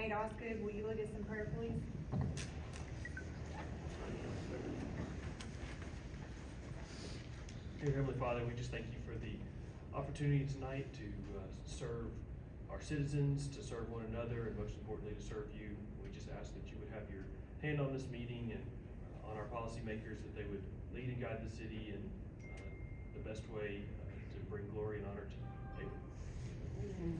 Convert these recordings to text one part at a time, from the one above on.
Nate Osgood, will you lead us in prayer, please? Dear Heavenly Father, we just thank you for the opportunity tonight to serve our citizens, to serve one another, and most importantly, to serve you. We just ask that you would have your hand on this meeting and on our policymakers, that they would lead and guide the city in the best way to bring glory and honor to you. Amen.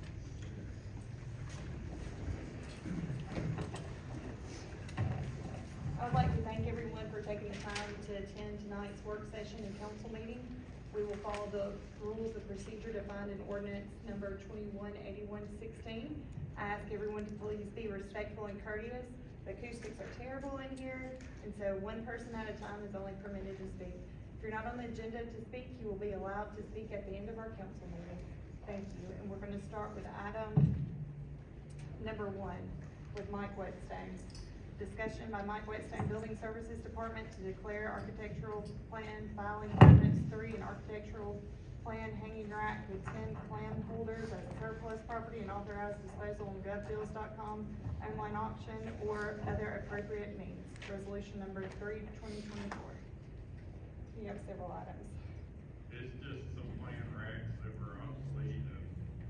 I would like to thank everyone for taking the time to attend tonight's work session and council meeting. We will follow the rules of procedure defined in ordinance number 218116. I ask everyone to please be respectful and courteous. The acoustics are terrible in here, and so one person at a time is only permitted to speak. If you're not on the agenda to speak, you will be allowed to speak at the end of our council meeting. Thank you, and we're going to start with item number 1 with Mike Whetstone. Discussion by Mike Whetstone, Building Services Department, to declare architectural plan filing cabinets 3 and architectural plan hanging rack with 10 clam holders as surplus property and authorize disposal on govdeals.com online auction or other appropriate means. Resolution number 3/2024. You have several items. It's just some plan racks that were obsolete and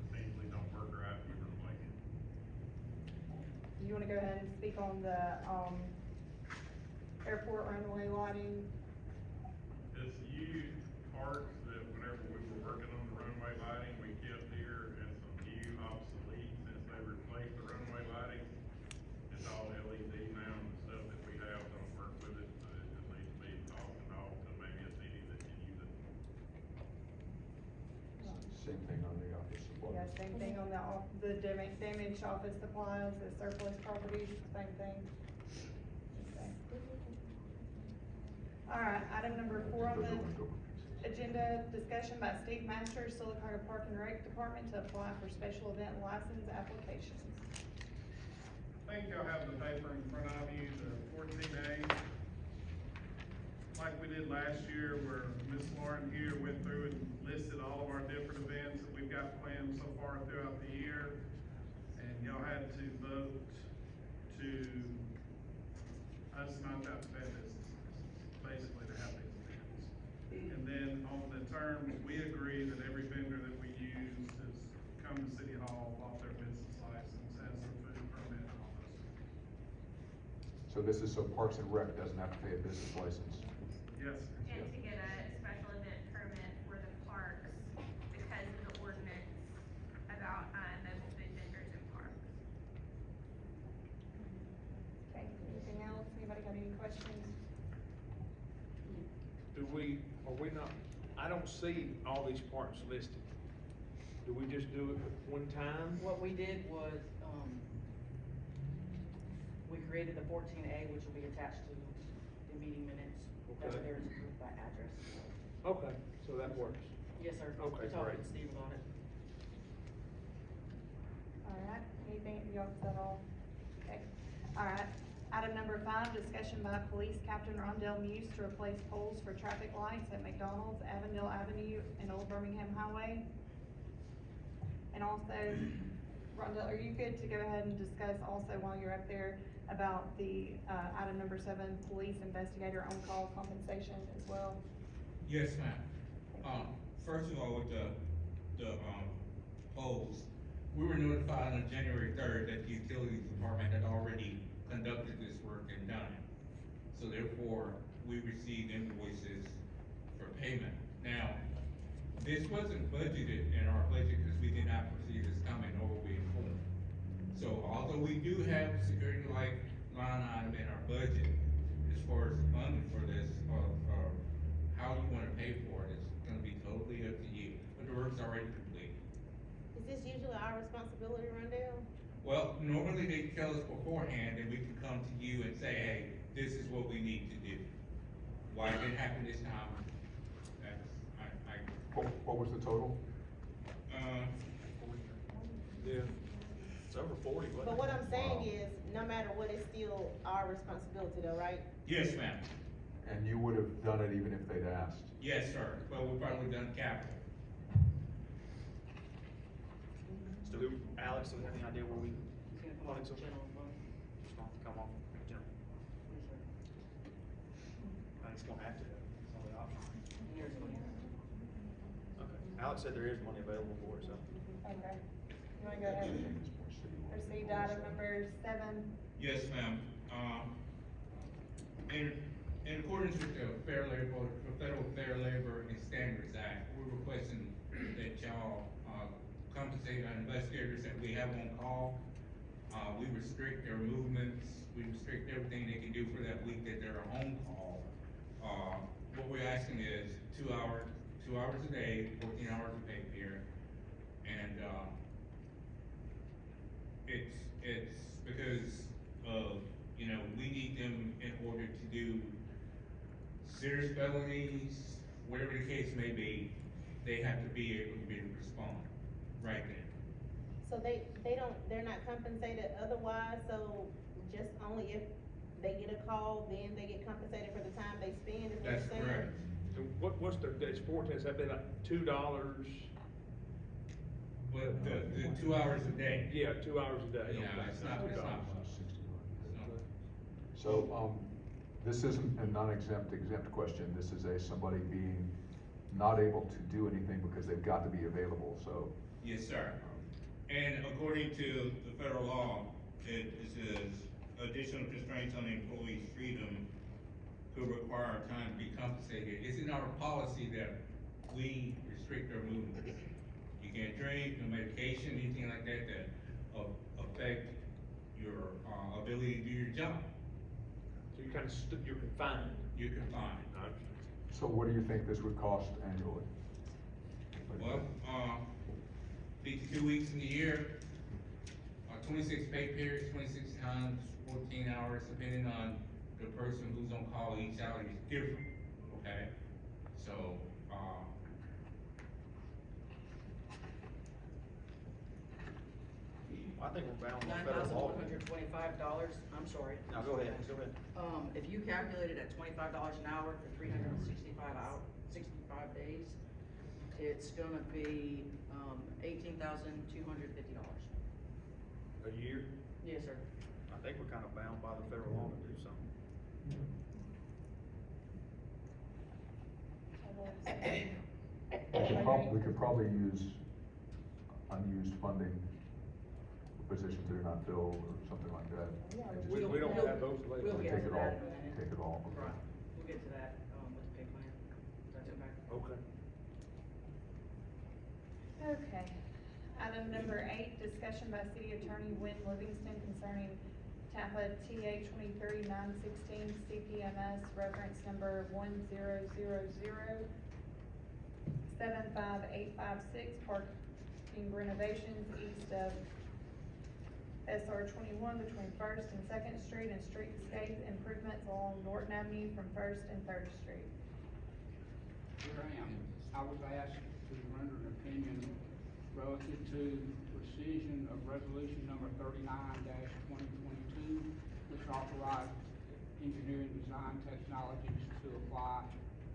essentially don't work right, we replace it. You wanna go ahead and speak on the, airport runway lighting? It's used parts that whenever we were working on the runway lighting, we kept here and some new obsolete since they replaced the runway lighting. It's all LED now, and the stuff that we have don't work with it, so it just needs to be auctioned off to maybe a city that can use it. Same thing on the office supplies. Yeah, same thing on the damaged office supplies, the surplus properties, same thing. Okay. Alright, item number 4 on the agenda, discussion by Steve Masters, Sylacauga Park and Rec Department to apply for special event license applications. I think y'all have the paper in front of you, the 14A. Like we did last year, where Ms. Lauren here went through and listed all of our different events that we've got planned so far throughout the year. And y'all had to vote to, us not to pay this, basically to have these events. And then on the terms, we agree that every vendor that we use is come to City Hall off their business license, has their food permit and all those. So this is so Parks and Rec doesn't have to pay a business license. Yes, sir. And to get a special event permit for the parks because of the ordinance about, mobile food vendors in parks. Okay, anything else? Anybody got any questions? Are we not, I don't see all these parts listed. Do we just do it one time? What we did was, we created the 14A, which will be attached to the meeting minutes. That Okay. way there is proof by address. Okay, so that works. Yes, sir. Okay, We talked great. with Steve about it. Alright, anything, y'all, is that all? Okay, alright. Item number 5, discussion by Police Captain Rondell Muse to replace poles for traffic lights at McDonald's, Avondale Avenue, and Old Birmingham Highway. And also, Rondell, are you good to go ahead and discuss also while you're up there about the, item number 7, police investigator on-call compensation as well? Yes, ma'am. First of all, with the polls, we were notified on January 3rd that the utilities department had already conducted this work and done it. So therefore, we received invoices for payment. Now, this wasn't budgeted in our budget because we did not foresee this coming or were we informed. So although we do have security light line item in our budget, as far as funding for this, or how you wanna pay for it, it's gonna be totally up to you, but the work's already complete. Is this usually our responsibility, Rondell? Well, normally they tell us beforehand and we can come to you and say, hey, this is what we need to do. Why it didn't happen this time, that's, What was the total? Yeah. It's over 40, wasn't it? But what I'm saying is, no matter what, it's still our responsibility though, right? yes, ma'am. And you would have done it even if they'd asked? Yes, sir. Well, we've probably done capital. So Alex, do we have any idea where we wanna funds them? General fund. Just gonna come off the general. Yes, sir. I think it's gonna have to, it's only option. Here's the money. Okay. Alex said there is money available for it, so. Okay. You wanna go ahead and proceed to item number 7? Yes, ma'am. In accordance with the Federal Fair Labor and Standards Act, we're requesting that y'all, compensate our investigators that we have on call. We restrict their movements, we restrict everything they can do for that week that they're on call. What we're asking is 2 hours a day, 14 hours of pay period. And, it's because of, you know, we need them in order to do serious felonies, whatever the case may be, they have to be able to respond right then. So they're not compensated otherwise, so just only if they get a call, then they get compensated for the time they spend, is what you're That's saying? correct. So what's the, it's 14, has that been like $2? But the 2 hours a day. Yeah, 2 hours a day. Yeah, Okay, it's not, $2. it's not. So, this isn't a non-exempt, exempt question, this is somebody being not able to do anything because they've got to be available, so. Yes, sir. And according to the federal law, it says additional constraints on the employee's freedom could require time to be compensated. It's in our policy that we restrict our movement. You can't drink, no medication, anything like that that affect your ability to do your job. So you're kind of, you're confined. You're confined. I understand. So what do you think this would cost annually? Well, 52 weeks in the year, 26 pay periods, 26 times 14 hours, depending on the person who's on call, each salary is different, okay? So, I think we're bound by federal law. $9,125, I'm sorry. Now, go ahead, go ahead. If you calculate it at $25 an hour for 365 days, it's gonna be, $18,250. A year? Yes, sir. I think we're kind of bound by the federal law to do something. We could probably use unused funding for positions that are not filled or something like that. Yeah, And just We don't have those later. We'll get Take to it all, that in a minute. take it all. Okay. Right, we'll get to that, with the pay plan, that's okay. Okay. Okay. Item number 8, discussion by City Attorney Wynn Livingston concerning Tampa TA 23916 CPMS reference number 100075856 parking renovations east of SR 21 between 1st and 2nd Street and streetscape improvements along Norton Avenue from 1st and 3rd Street. Here I am. I was asked to render an opinion relative to rescission of resolution number 39-2022, which authorized engineering design technologies to apply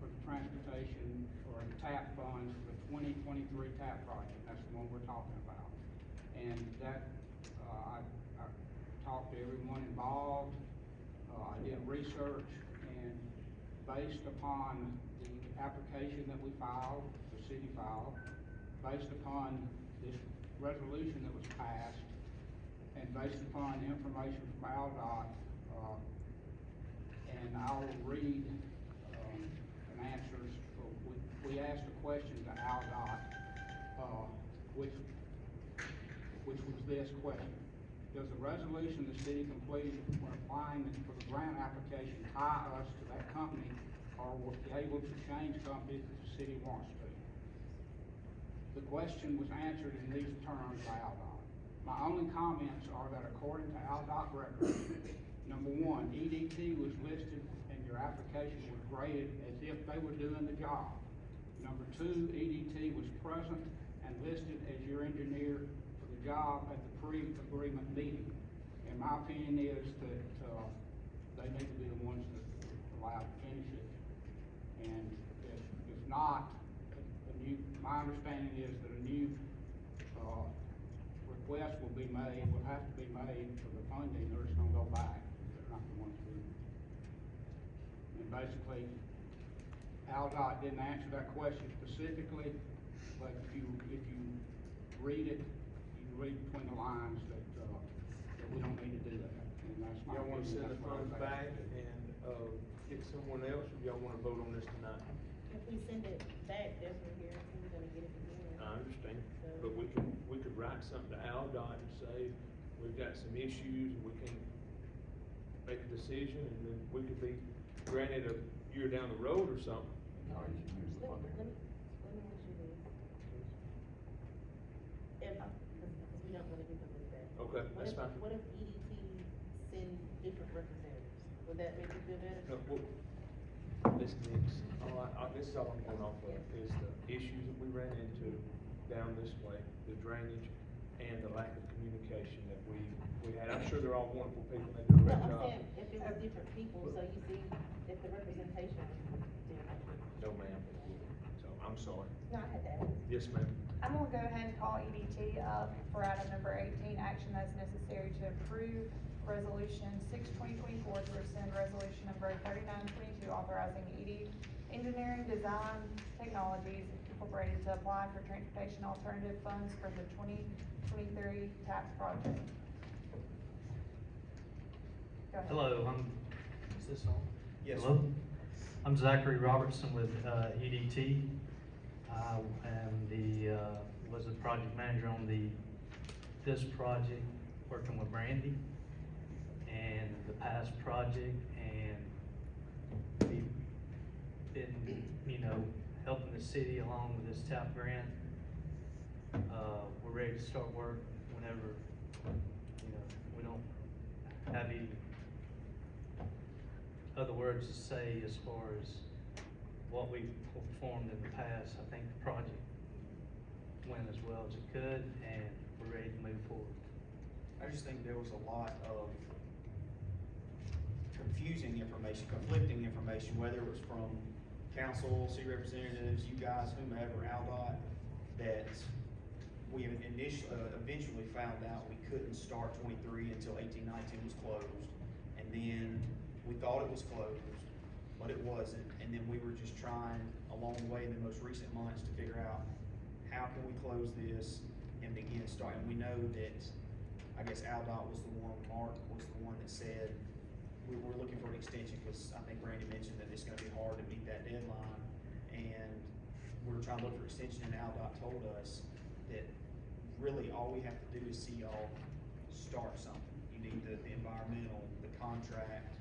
for the transportation or the TAP funds for the 2023 TAP project. That's the one we're talking about. And that, I talked to everyone involved. I did research, and based upon the application that we filed, the city filed, based upon this resolution that was passed, and based upon information from ALDOT, and I'll read, an answers, we asked a question to ALDOT, which was this question: does the resolution the city completed when applying for the grant application tie us to that company, or were we able to change companies if the city wants to? The question was answered in these terms by ALDOT. My only comments are that according to ALDOT records, number 1, EDT was listed and your application was graded as if they were doing the job. Number 2, EDT was present and listed as your engineer for the job at the pre-agreement meeting. And my opinion is that, they need to be the ones that are allowed to finish it. And if not, my understanding is that a new, request will be made, will have to be made for the funding, or it's gonna go back. They're not going to. And basically, AlDOT didn't answer that question specifically, but if you read it, you can read between the lines that we don't need to do that. And that's my Y'all wanna opinion, send the that's what I funds was back asking. and, get someone else, or y'all wanna vote on this tonight? If we send it back, there's no guarantee we're gonna get it again. I understand, So- but we could write something to AlDOT and say, we've got some issues, and we can make a decision, and then we could be granted a year down the road or something. No, you can use the Let funding. me ask you this. Because we don't really get the money back. Okay, that's fine. What if EDT send different representatives? Would that make you feel better? No, well, this next, this is all I'm going off of, is the issues that we ran into down this way, the drainage and the lack of communication that we had. I'm sure they're all wonderful people, they do a No, great I'm job. saying if it was different people, so you see if the representation was different. No, ma'am, so I'm sorry. No, I had that. Yes, ma'am. I'm gonna go ahead and call EDT up for item number 18, action that's necessary to approve resolution 6/2024 to rescind resolution number 3922, authorizing ED Engineering Design Technologies Incorporated to apply for transportation alternative funds for the 2023 TAP project. Go ahead. Hello, is this on? Yes, Hello? I'm Zachary Robertson with, EDT. I am was the project manager on this project, working with Brandy, and the past project, and we've been, helping the city along with this TAP grant. We're ready to start work whenever, we don't have any other words to say as far as what we've performed in the past. I think the project went as well as it could, and we're ready to move forward. I just think there was a lot of confusing information, conflicting information, whether it was from council, city representatives, you guys, whomever, AlDOT, that we eventually found out we couldn't start 23 until 18-19 was closed. And then we thought it was closed, but it wasn't. And then we were just trying along the way in the most recent months to figure out how can we close this and begin starting. We know that, I guess AlDOT was the one, Mark was the one that said, we're looking for an extension, because I think Randy mentioned that it's gonna be hard to meet that deadline. And we're trying to look for extension, and AlDOT told us that really all we have to do is see y'all start something. You need the environmental, the contract,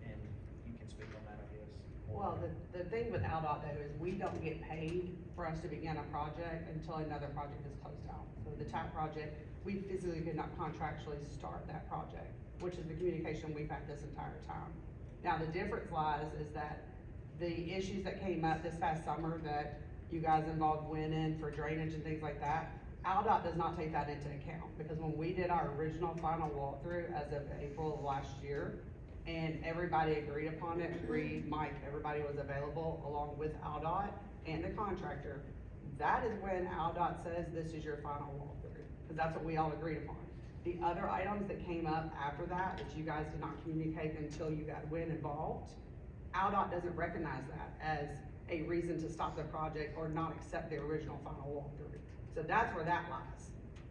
and you can speak on that, I guess. Well, the thing with AlDOT though is we don't get paid for us to begin a project until another project is closed out. So the TAP project, we physically could not contractually start that project, which is the communication we've had this entire time. Now, the difference lies is that the issues that came up this past summer that you guys involved went in for drainage and things like that, AlDOT does not take that into account, because when we did our original final walkthrough as of April of last year, and everybody agreed upon it, Mike, everybody was available along with AlDOT and the contractor, that is when AlDOT says this is your final walkthrough, because that's what we all agreed upon. The other items that came up after that you guys did not communicate until you got Wynn involved, AlDOT doesn't recognize that as a reason to stop the project or not accept the original final walkthrough. So that's where that lies.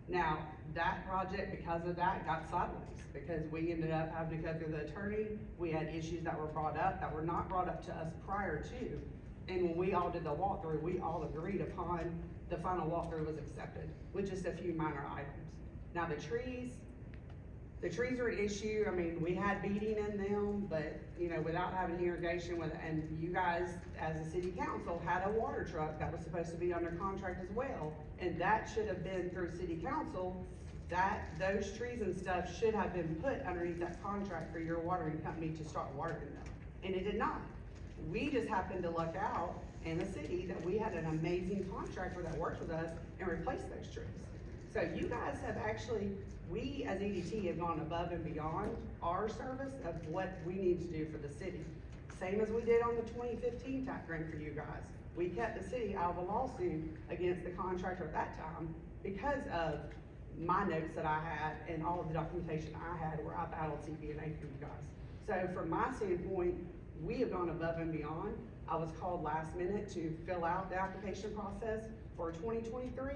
Now, that project, because of that, got sideways, because we ended up having to go through the attorney. We had issues that were brought up that were not brought up to us prior to. And when we all did the walkthrough, we all agreed upon the final walkthrough was accepted with just a few minor items. Now, the trees are an issue. I mean, we had beating in them, but, without having irrigation and you guys, as a city council, had a water truck that was supposed to be under contract as well. And that should have been through city council, those trees and stuff should have been put underneath that contract for your watering company to start watering them. And it did not. We just happened to luck out in the city that we had an amazing contractor that worked with us and replaced those trees. So you guys have actually, we as EDT have gone above and beyond our service of what we need to do for the city. Same as we did on the 2015 TAP grant for you guys. We kept the city out of a lawsuit against the contractor at that time because of my notes that I had and all of the documentation I had where I battled CB&A for you guys. So from my standpoint, we have gone above and beyond. I was called last minute to fill out the application process for 2023,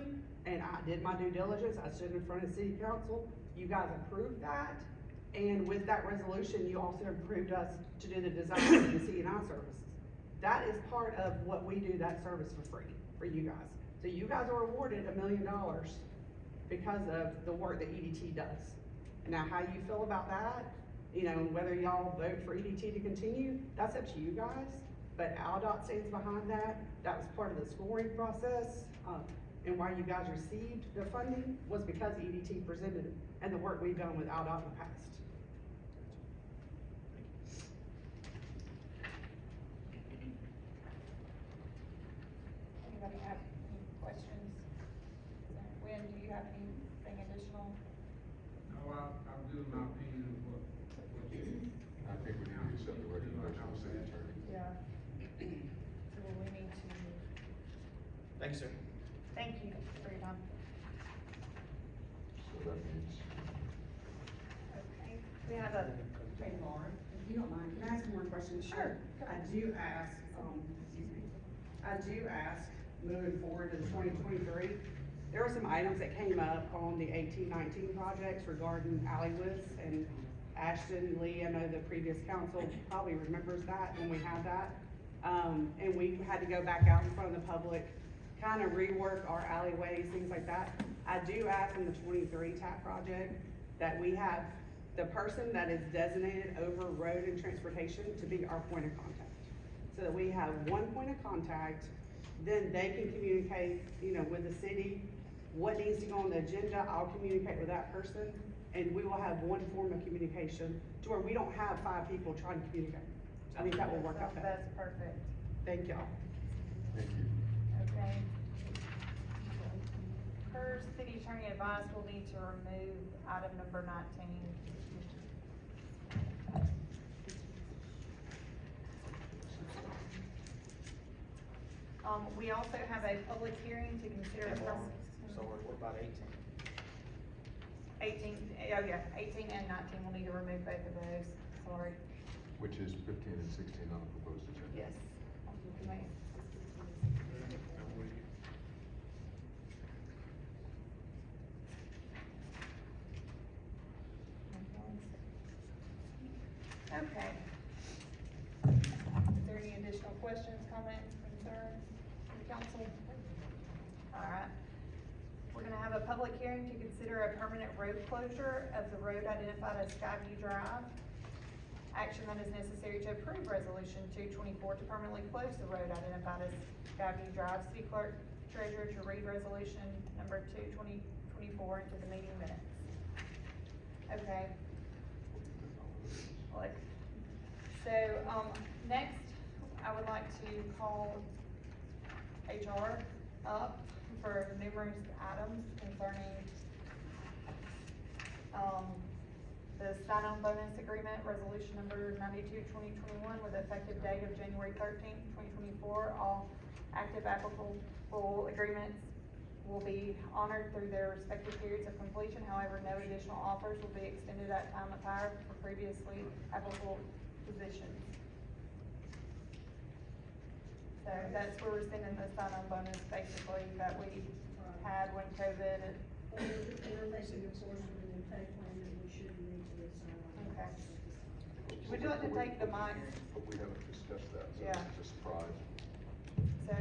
and I did my due diligence. I stood in front of city council. You guys approved that, and with that resolution, you also approved us to do the design of the C&I services. That is part of what we do, that service for free for you guys. So you guys are awarded $1 million because of the work that EDT does. Now, how you feel about that, you know, whether y'all vote for EDT to continue, that's up to you guys. But ALDOT stands behind that. That was part of the scoring process. And why you guys received the funding was because EDT presented it and the work we've done with ALDOT in the past. Anybody have any questions? Wynn, do you have anything additional? No, I'm doing my opinion of what you. I think we need to accept the recommendation of the city attorney. Yeah. So we need to, Thanks, sir. thank you for your time. So that means, Okay, we have a, Hey, Laura, if you don't mind, can I ask one more question? Sure. I do ask, moving forward to 2023, there were some items that came up on the 18-19 projects regarding alleywoods, and Ashton, Lee, I know the previous council probably remembers that when we had that. And we had to go back out in front of the public, kind of rework our alleyways, things like that. I do ask in the 23 TAP project that we have the person that is designated over road and transportation to be our point of contact. So that we have one point of contact, then they can communicate, you know, with the city, what needs to go on the agenda, I'll communicate with that person, and we will have one form of communication to where we don't have 5 people trying to communicate. I think that will work out better. that's perfect. Thank y'all. thank you. Okay. Per city attorney advice, we'll need to remove item number 19. We also have a public hearing to consider. So we're about 18. 18 and 19, we'll need to remove both of those, sorry. Which is 15 and 16 on the proposed agenda. Yes. Okay. Is there any additional questions, comments, concerns from the council? All right. We're gonna have a public hearing to consider a permanent road closure of the road identified as Skyview Drive. Action that is necessary to approve resolution 224 to permanently close the road identified as Skyview Drive. City clerk treasurer to read resolution number 2/2024 into the meeting minutes. Okay. Like, so, next, I would like to call HR up for numerous items concerning, the sign-on bonus agreement, resolution number 92/2021, with effective date of January 13th, 2024. All active applicable agreements will be honored through their respective periods of completion. However, no additional offers will be extended at time of hire for previously applicable positions. So that's where we're sending the sign-on bonus basically that we had when COVID and. Okay. Would you like to take the mic? But we haven't discussed that, so Yeah. it's a surprise. So,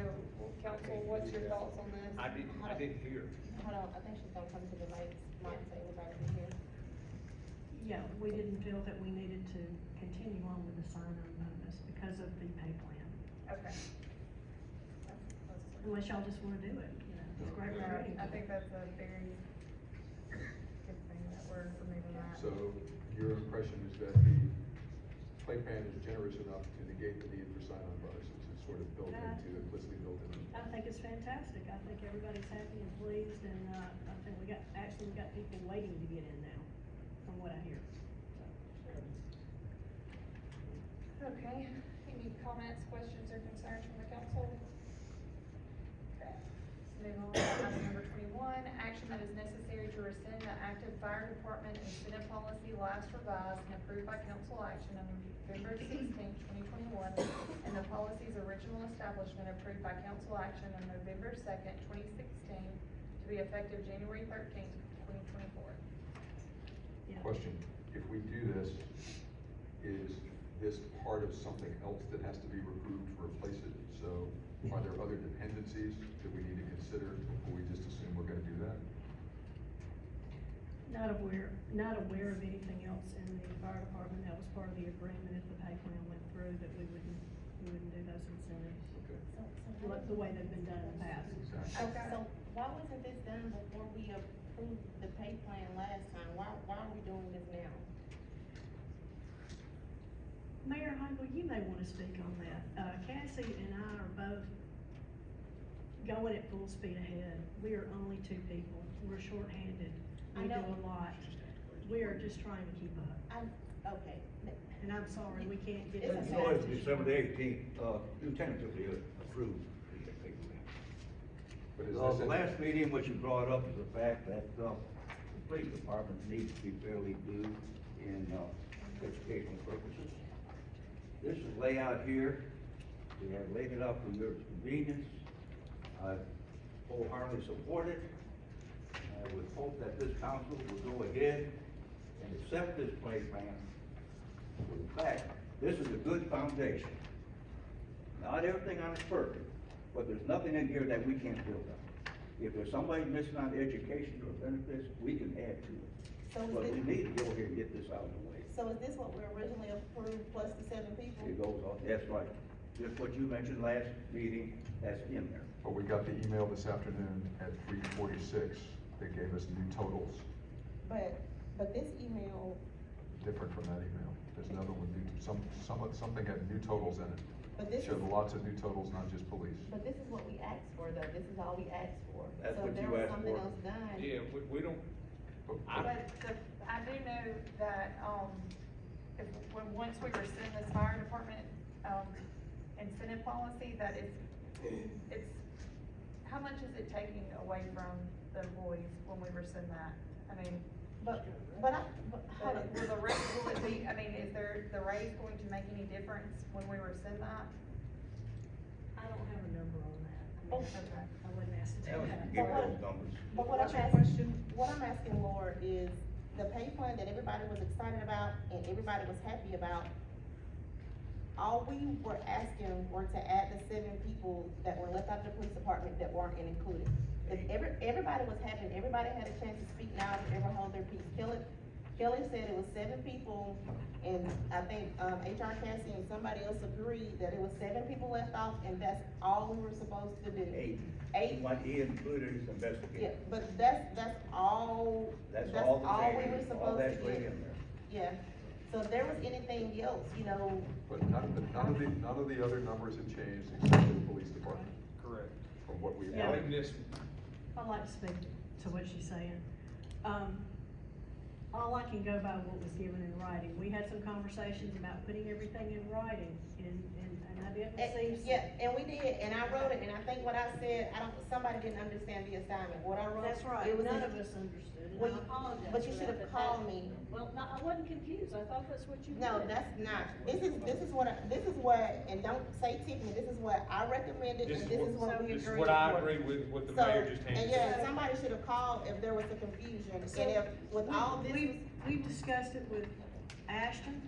council, what's your thoughts on this? I didn't hear. Hold on, I think she's gonna come to the mic so everybody can hear. Yeah, we didn't feel that we needed to continue on with the sign-on bonus because of the pay plan. Okay. Unless y'all just wanna do it, you know, it's great recruiting. I think that's a very good thing that we're removing that. So your impression is that the play plan is generous enough to negate the need for sign-on bonuses? It's sort of built into, implicitly built in. I think it's fantastic. I think everybody's happy and pleased, and, I think we got people waiting to get in now, from what I hear, so. Okay, any comments, questions, or concerns from the council? Okay, let's move on to item number 21. one, action that is necessary to rescind the active fire department incentive policy last revised and approved by council action on November 16, 2021, and the policy's original establishment approved by council action on November 2nd, 2016, to be effective January 13th, 2024. Yeah. Question, if we do this, is this part of something else that has to be removed to replace it? So are there other dependencies that we need to consider before we just assume we're gonna do that? Not aware of anything else in the fire department. That was part of the agreement if the pay plan went through, that we wouldn't do those incentives. Okay. Like the way they've been done in the past. Exactly. Okay. So why wasn't this done before we approved the pay plan last time? Why are we doing this now? Mayor Heigl, you may wanna speak on that. Cassie and I are both going at full speed ahead. We are only two people. We're shorthanded. I We do know. a lot. We are just trying to keep up. Okay. And I'm sorry, we can't get. It's to okay. the So it's fastest December one. the 18th, you tentatively approved the pay plan. But is The this in- last meeting, what you brought up is the fact that, the police department needs to be fairly due in, educational purposes. This is layout here, we have laid it out for your convenience. I wholeheartedly support it. I would hope that this council will go ahead and accept this pay plan. In fact, this is a good foundation. Not everything on it's perfect, but there's nothing in here that we can't build on. If there's somebody missing on education or benefits, we can add to it. So But is we this, need to go here and get this out of the way. so is this what we originally approved plus the 7 people? It goes on, that's right. Just what you mentioned last meeting, that's in there. But we got the email this afternoon at 3:46 that gave us new totals, But this email, different from that email. There's another one, something had new totals in it. but this is, Showed lots of new totals, not just police. but this is what we asked for though. This is all we asked for. That's So what if there you was asked something for. else done. Yeah, we don't, But- I do know that, once we rescind this fire department, incentive policy, that it's, how much is it taking away from the employees when we rescind that? I mean, But hold on. will the raise, will it be, I mean, is the raise going to make any difference when we rescind that? I don't have a number on that. Oh. Okay, I wouldn't ask to do That was, that. give those numbers. But what What's your I'm question? asking, what I'm asking, Laura, is the pay plan that everybody was excited about and everybody was happy about, all we were asking were to add the 7 people that were left out of the police department that weren't included. If everybody was happy, everybody had a chance to speak now and ever hold their peace. Kelly said it was 7 people, and I think, HR Cassie and somebody else agreed that it was 7 people left off, and that's all we were supposed to do. 8. 8? What he included is Yeah, investigative. but that's all, That's that's all the all we were changes, all supposed to that's right get. in there. Yeah, so if there was anything else, But none of the other numbers have changed except for the police department, correct. from what we. Yeah. In this, I'd like to speak to what she's saying. All I can go by what was given in writing. We had some conversations about putting everything in writing, and I didn't receive. Yeah, and we did, and I wrote it, and I think what I said, somebody didn't understand the assignment, what I wrote. That's right, it was none in- of us understood, and Well, I apologize but you for should that, have but called that- me. Well, no, I wasn't confused, I thought that's what you did. No, that's not, this is what, and don't say Tiffany, this is what I recommended, and this is what we agreed this for. is what I agree with, what the So, mayor just and handed. yeah, somebody should have called if there was a confusion, and if, with all this, We've discussed it with Ashton,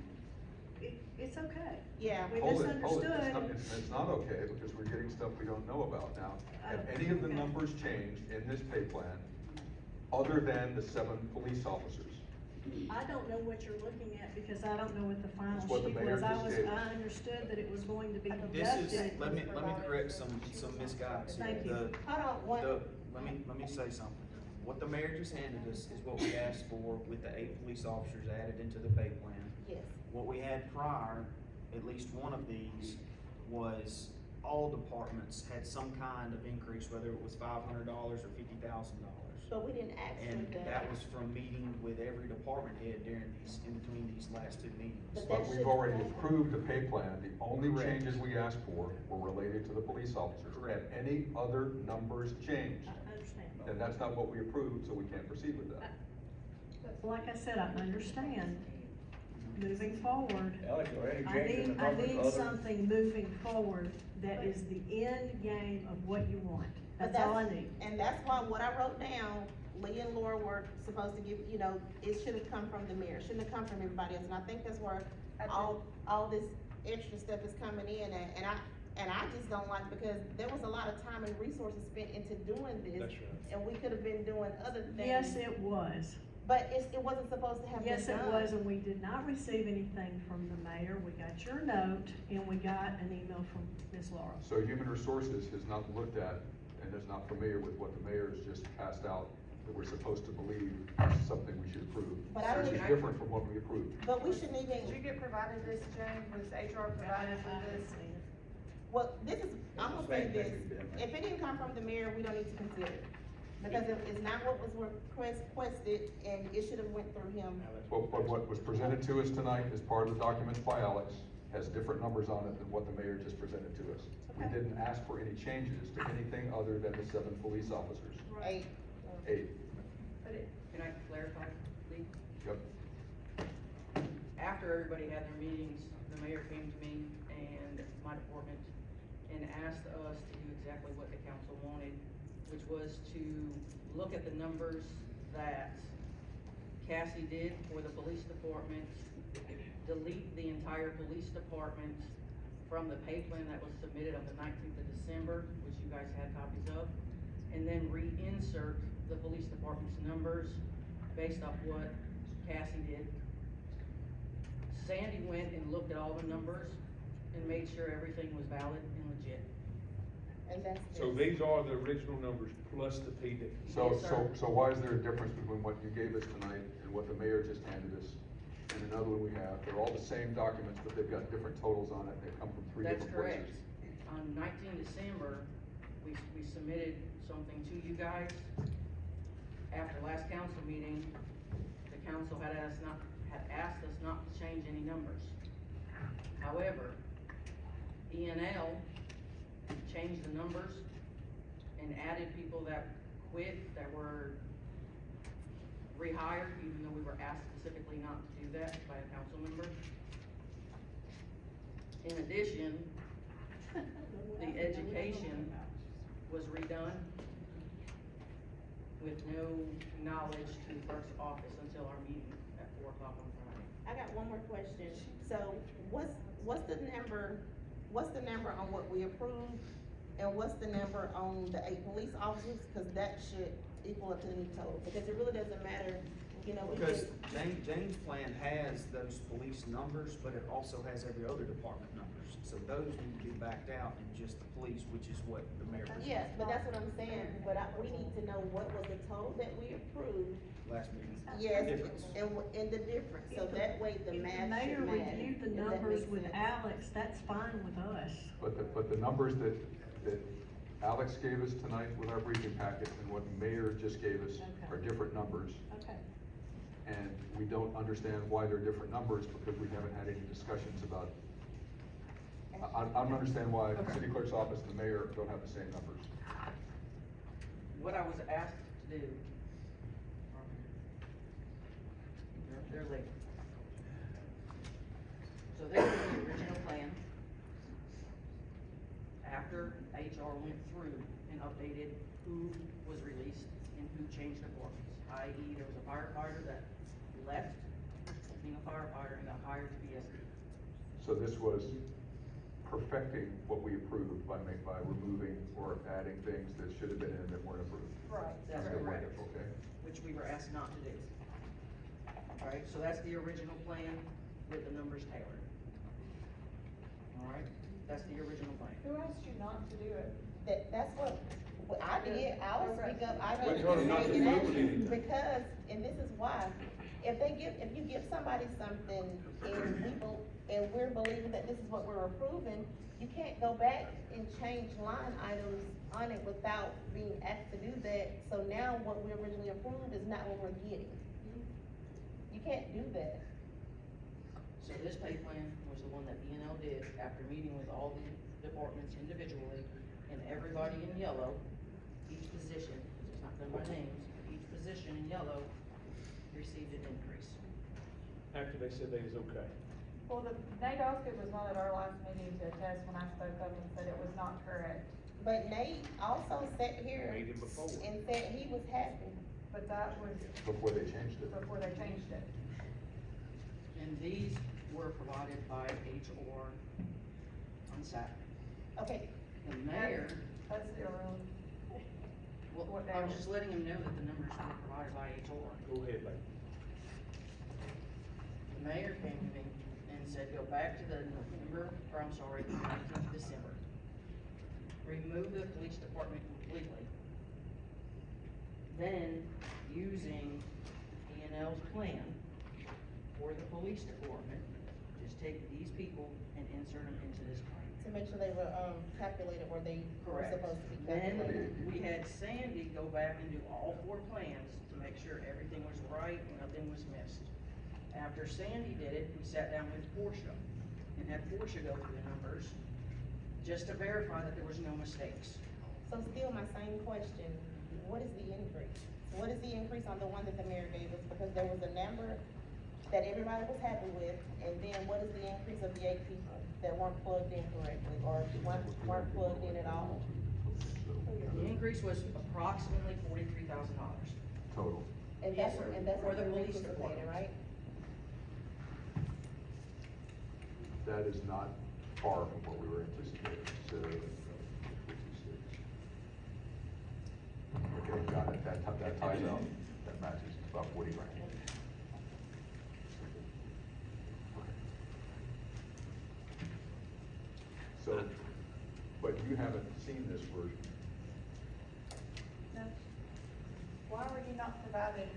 it's okay. yeah. We Hold it, hold it, misunderstood. it's not okay, because we're getting stuff we don't know about now. Have any of the Okay. numbers changed in this pay plan, other than the 7 police officers? I don't know what you're looking at, because I don't know what the final It's what the sheet mayor was, just gave us. I understood that it was going to be This deducted. is, let me correct some misguidance here. Thank you. Hold on, what? Let me say something. What the mayor just handed us is what we asked for with the 8 police officers added into the pay plan. Yes. What we had prior, at least one of these, was all departments had some kind of increase, whether it was $500 or $50,000. But we didn't ask And for that was from meeting with every department head in between these last 2 meetings. But But that we've should- already approved the pay plan, the only Correct. changes we asked for were related to the police officers. Correct. Have any other numbers changed? I understand. then that's not what we approved, so we can't proceed with that. Like I said, I understand, moving forward. Alex, are any I changes in need, the I numbers need other? something moving forward that is the end game of what you want. But That's all I need. And that's why what I wrote down, Lee and Laura were supposed to give, you know, it should have come from the mayor, shouldn't have come from everybody else, and I think that's where all this extra stuff is coming in at, and I just don't like, because there was a lot of time and resources spent into doing this. That's right. And we could have been doing other things. Yes, it was. But it wasn't supposed to have been Yes, it done. was, and we did not receive anything from the mayor. We got your note, and we got an email from Ms. Laura. So Human Resources has not looked at and is not familiar with what the mayor has just passed out that we're supposed to believe is something we should approve. But I don't Which is even- different from what we approved. But we shouldn't Did you even, get provided this, Jane? Was HR provided with this? well, this is, I'm gonna say this, if it didn't come from the mayor, we don't need to consider it. Because it's not what was requested, and it should have went through him. But what was presented to us tonight as part of the documents by Alex has different numbers on it than what the mayor just presented to us. We Okay. didn't ask for any changes to anything other than the 7 police officers. 8. 8, But it, Can I clarify, Lee? yep. After everybody had their meetings, the mayor came to me and my department and asked us to do exactly what the council wanted, which was to look at the numbers that Cassie did for the police department, delete the entire police department from the pay plan that was submitted on the 19th of December, which you guys had copies of, and then reinsert the police department's numbers based off what Cassie did. Sandy went and looked at all the numbers and made sure everything was valid and legit. And that's. So these are the original numbers plus the PD. So, Yes, sir. so why is there a difference between what you gave us tonight and what the mayor just handed us? And another one we have, they're all the same documents, but they've got different totals on it, they come from 3 That's different correct. places. On 19 December, we submitted something to you guys. After last council meeting, the council had asked us not to change any numbers. However, E&L changed the numbers and added people that quit, that were rehired, even though we were asked specifically not to do that by a council member. In addition, the education was redone with no knowledge to the clerk's office until our meeting at 4 o'clock on Friday. I got one more question. So what's the number on what we approved? And what's the number on the 8 police officers? Cause that should equal up to the new total, because it really doesn't matter, you know, we Because just. Jane's plan has those police numbers, but it also has every other department numbers. So those need to be backed out in just the police, which is what the mayor presented Yes, but that's what I'm saying, but we need to know what was the total that we approved. last meeting. Yes, Difference. and the difference, so that way the If math the mayor should match. reviewed the if that numbers makes with sense. Alex, that's fine with us. But the numbers that Alex gave us tonight with our briefing packet and what the mayor just gave us Okay. are different numbers. Okay. And we don't understand why they're different numbers because we haven't had any discussions about. I don't understand why the city clerk's office and the mayor don't have the same numbers. What I was asked to do, they're late. So this is the original plan. After HR went through and updated who was released and who changed departments, i.e. there was a firefighter that left being a firefighter and got hired to be SD. So this was perfecting what we approved by removing or adding things that should have been in that weren't approved. Right. That's Okay, correct. Okay. Which we were asked not to do. Alright, so that's the original plan with the numbers tailored. Alright, that's the original plan. who asked you not to do it? That's what I did, I was speak up, I But did. you're not doing anything. Because, and this is why, if you give somebody something and we're believing that this is what we're approving, you can't go back and change line items on it without being asked to do that. So now what we originally approved is not what we're getting. You can't do that. So this pay plan was the one that E&L did after meeting with all the departments individually and everybody in yellow, each position, 'cause it's not not them by names, but each position in yellow received an increase. After they said they was okay. Well, Nate Osgood was one at our last meeting to attest when I spoke up and said it was not correct, But Nate also sat here Meeting before. and said he was happy. but that was Before they changed it. before they changed it. And these were provided by HR on Saturday. Okay, The mayor, That's irrelevant. well, What I was now? just letting him know that the numbers were provided by HR. Go ahead, lady. The mayor came to me and said, go back to the the 19th of December. Remove the police department completely. Then, using E&L's plan for the police department, just take these people and insert them into this plan. to make sure they were, calculated where they were Correct. supposed to be Then, calculated. we had Sandy go back and do all 4 plans to make sure everything was right and nothing was missed. After Sandy did it, we sat down with Portia and had Portia go through the numbers, just to verify that there was no mistakes. So still my same question, what is the increase? What is the increase on the one that the mayor gave us? Because there was a number that everybody was happy with, and then what is the increase of the 8 people that weren't plugged in correctly, or weren't plugged in at all? The increase was approximately $43,000. Total. And Yes, that's, sir. and that's For what the the police police department. right? That is not far from what we were anticipating, so. Okay, got it, that ties out, that matches, about 40 grand. So, but you haven't seen this version. No. Why were you not provided?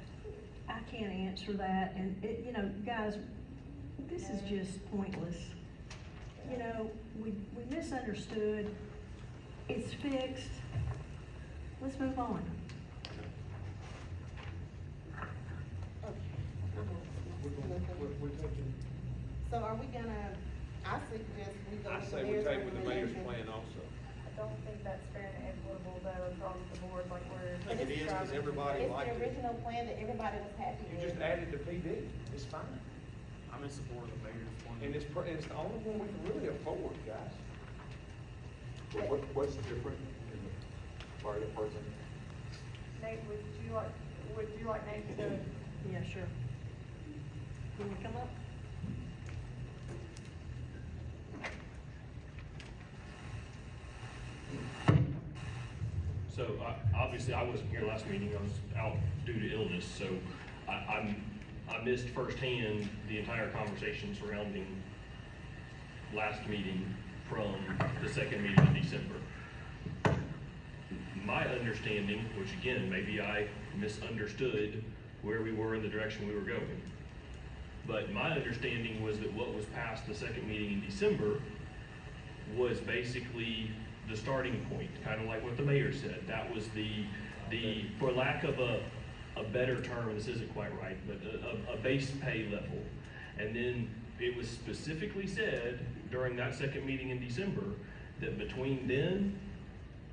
I can't answer that, and it, you know, guys, this is just pointless. You know, we misunderstood, it's fixed, let's move on. We're taking, So are we gonna, I suggest we go I with say the we mayor's take with the mayor's recommendation. plan also. I don't think that's fair and equitable though across the board, like we're. I think it is, because everybody liked It's the it. original plan that everybody was happy You with. just added the PD, it's fine. I'm in support of the mayor's plan. And it's the only one we can really afford, guys. But what's different in the fire department? Nate, would you like Nate to? Yeah, sure. You wanna come up? So, obviously, I wasn't here last meeting, I was out due to illness, so I missed firsthand the entire conversation surrounding last meeting from the second meeting in December. My understanding, which again, maybe I misunderstood where we were in the direction we were going, but my understanding was that what was passed the second meeting in December was basically the starting point, kind of like what the mayor said. That was the for lack of a better term, this isn't quite right, but a base pay level. And then it was specifically said during that second meeting in December that between then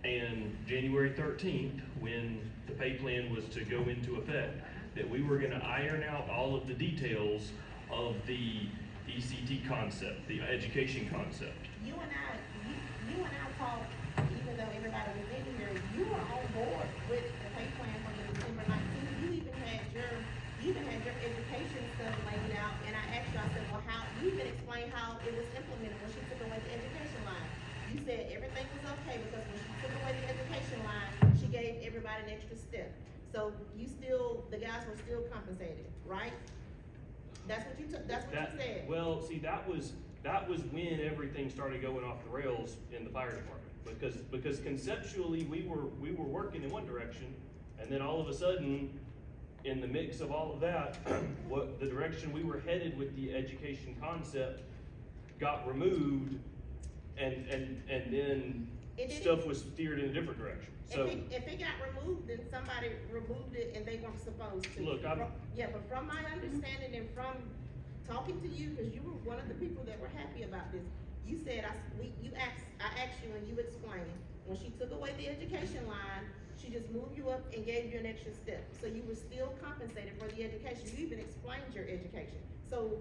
and January 13th, when the pay plan was to go into effect, that we were gonna iron out all of the details of the ECT concept, the education concept. You and I talked, even though everybody was in here, you were on board with the pay plan for the December 19th. You even had your education stuff laid out, and I asked you, I said, well, you even explained how it was implemented when she took away the education line. You said everything was okay, because when she took away the education line, she gave everybody an extra step. So the guys were still compensated, right? That's what you said. Well, see, that was when everything started going off the rails in the fire department, because conceptually, we were working in one direction, and then all of a sudden, in the mix of all of that, what the direction we were headed with the education concept got removed, and then stuff was steered in a different direction, so. If it got removed, then somebody removed it and they weren't supposed to. Look, Yeah, but from my understanding and from talking to you, because you were one of the people that were happy about this, you said, I asked you and you explained, when she took away the education line, She just moved you up and gave you an extra step, so you were still compensated for the education, you even explained your education. So,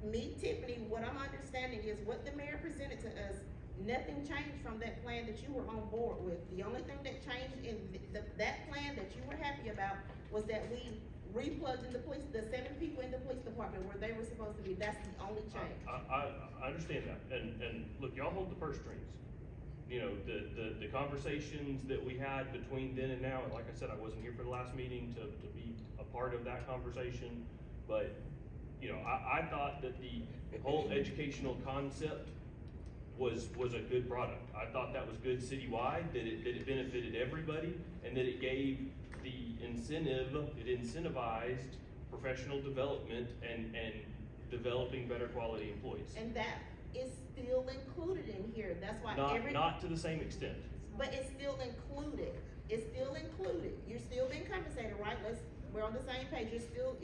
me, Tiffany, what I'm understanding is what the mayor presented to us, nothing changed from that plan that you were on board with. The only thing that changed in that plan that you were happy about was that we replugged in the police, the 7 people in the police department where they were supposed to be, that's the only change. I understand that, and look, y'all hold the purse strings. You know, the conversations that we had between then and now, and like I said, I wasn't here for the last meeting to be a part of that conversation, but, you know, I thought that the whole educational concept was a good product. I thought that was good citywide, that it benefited everybody, and that it gave the incentive, it incentivized professional development and developing better quality employees. And that is still included in here, that's why Not to the same extent. but it's still included, it's still included, you're still being compensated, right? We're on the same page, it's still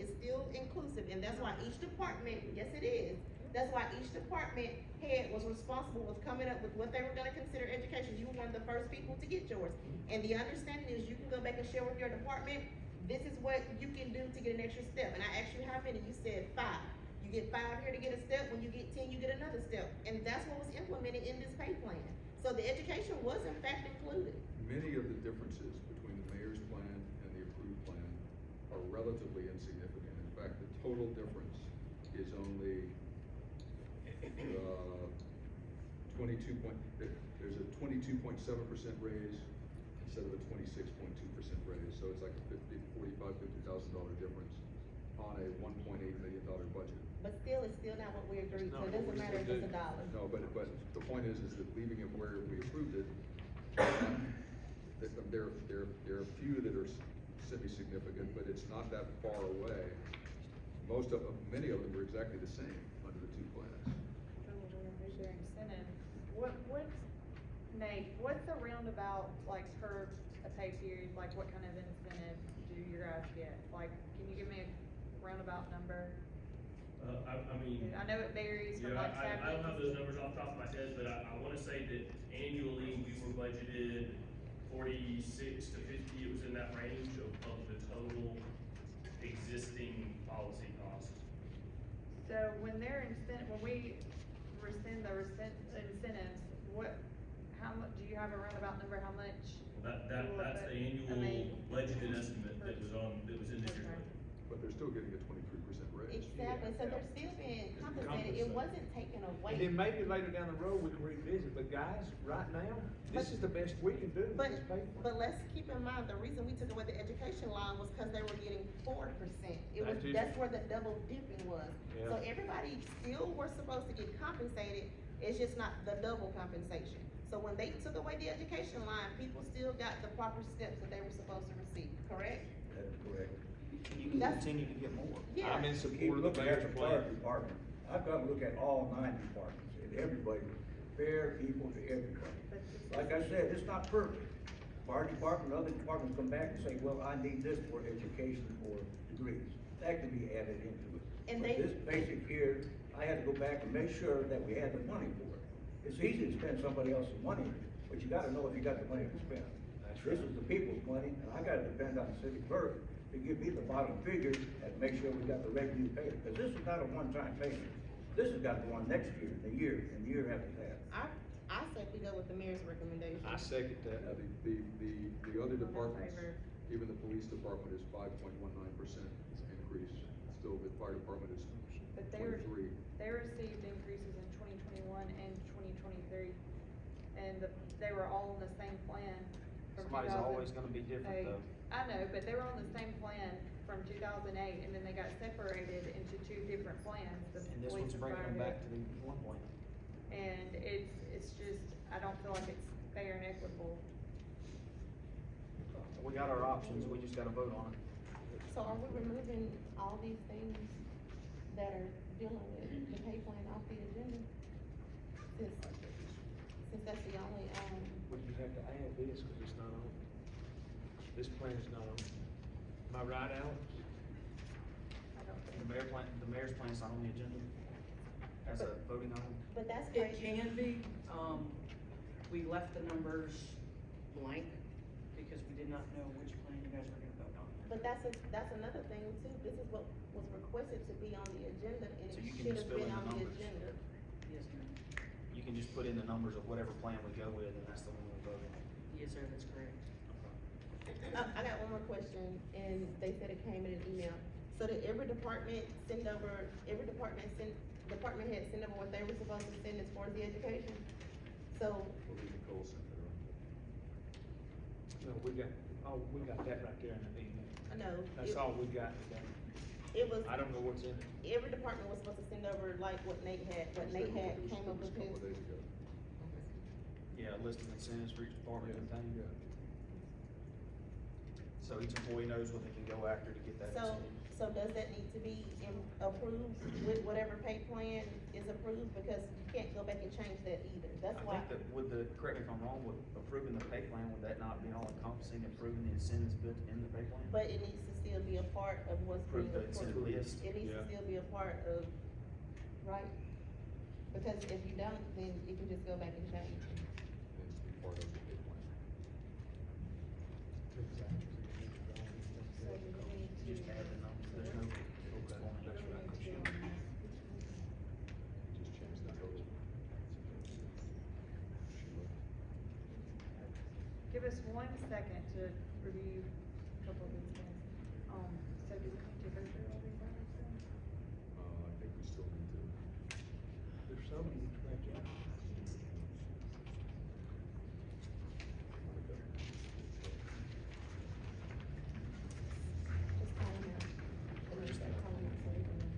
inclusive, and that's why each department, yes it is, that's why each department head was responsible with coming up with what they were gonna consider education. You were one of the first people to get yours, and the understanding is you can go back and share with your department, this is what you can do to get an extra step, and I asked you how many, you said 5. You get 5 here to get a step, when you get 10, you get another step, and that's what was implemented in this pay plan. So the education was in fact included. Many of the differences between the mayor's plan and the approved plan are relatively insignificant. In fact, the total difference is only, there's a 22.7% raise instead of a 26.2% raise, so it's like a $50,000 difference on a $1.8 million budget. But still, it's still not what we agreed to, it doesn't matter if it's $1. No, but the point is that leaving it where we approved it, there are a few that are semi-significant, but it's not that far away. Many of them are exactly the same under the 2 plans. Here's your incentive. Nate, what's a roundabout, like, per a pay period, like, what kind of incentive do you guys get? Like, can you give me a roundabout number? I mean. I know it varies from Yeah, like I don't have those numbers off the top of my head, but I wanna say that annually we were budgeted 46 to 50, it was in that range of the total existing policy cost. So when when we rescind the incentives, how much, do you have a roundabout number, how much? That's the annual budgeted estimate that was in this year's budget. But they're still getting a 23% raise. Exactly, so they're still being compensated, it wasn't taken away. And then maybe later down the road, we can revisit, but guys, right now, this is the best we can do with But, this pay plan. but let's keep in mind, the reason we took away the education line was because they were getting 4%. That's where the double dipping was. Yeah. So everybody still were supposed to get compensated, it's just not the double compensation. So when they took away the education line, people still got the proper steps that they were supposed to receive, correct? That's correct. You can That's- continue to get more. Yeah. I'm in Keep support of the looking at mayor's the fire plan. department. I've got to look at all 9 departments and everybody, fair equal to everybody. Like I said, it's not perfect. Fire department, other departments come back and say, well, I need this for education or degrees. That can be added into it. And But they- this basic here, I had to go back and make sure that we had the money for it. It's easy to spend somebody else's money, but you gotta know if you got the money to spend. That's This right. is the people's money, and I gotta depend on the city clerk to give me the bottom figure and make sure we got the revenue paid, because this is not a one-time payment. This has got to go on next year, and the year after that. I said we go with the mayor's recommendation. I second that. The other departments, favor. even the police department is 5.19% increase, still the fire department is But 23. they received increases in 2021 and 2023, and they were all on the same plan from Somebody's always gonna be different though. I know, but they were on the same plan from 2008, and then they got separated into 2 different plans, the And this police one's and bringing fire. them back to the one point. And it's just, I don't feel like it's fair and equitable. We got our options, we just gotta vote on it. So are we removing all these things that are dealing with the pay plan off the agenda? Since that's the only, Would you have to add this, cause it's not on? This plan is not on. Am I right, Alex? I don't think. The mayor's plan's not on the agenda as a voting item? but that's It crazy. can be, we left the numbers blank because we did not know which plan you guys were gonna vote on. But that's another thing too, this is what was requested to be on the agenda, and So it you can should just have fill been in on the the numbers. agenda. Yes, ma'am. You can just put in the numbers of whatever plan we go with, and that's the one we vote on. Yes, sir, that's correct. I got one more question, and they said it came in an email. So did every department send over, department head send over what they were supposed to send as far as the education? So, We'll leave Nicole sent it around. No, we got that right there in the email. I know. That's all we got today. It was, I don't know what's in it. every department was supposed to send over like what Nate had came up with A couple of his. days ago. Yeah, a list of incentives for each department and thing. So each employee knows what they can go after to get that So, incentive. so does that need to be approved with whatever pay plan is approved? Because you can't go back and change that either. That's I why. think that with the, correct me if I'm wrong, with approving the pay plan, would that not be all encompassing, approving the incentives built in the pay plan? But it needs to still be a part of what's being Approve the incentive approved. list. It needs to Yeah. still be a part of, right? Because if you don't, then you can just go back and change. It needs to be part of the pay plan. So we need to. Just add the numbers, there's no, Okay, that's right. Just change the total. Give us 1 second to review a couple of these things. So do we need to go through all these items then? I think we still need to. There's so many to scratch out. Just call them out. And then start calling out so we can-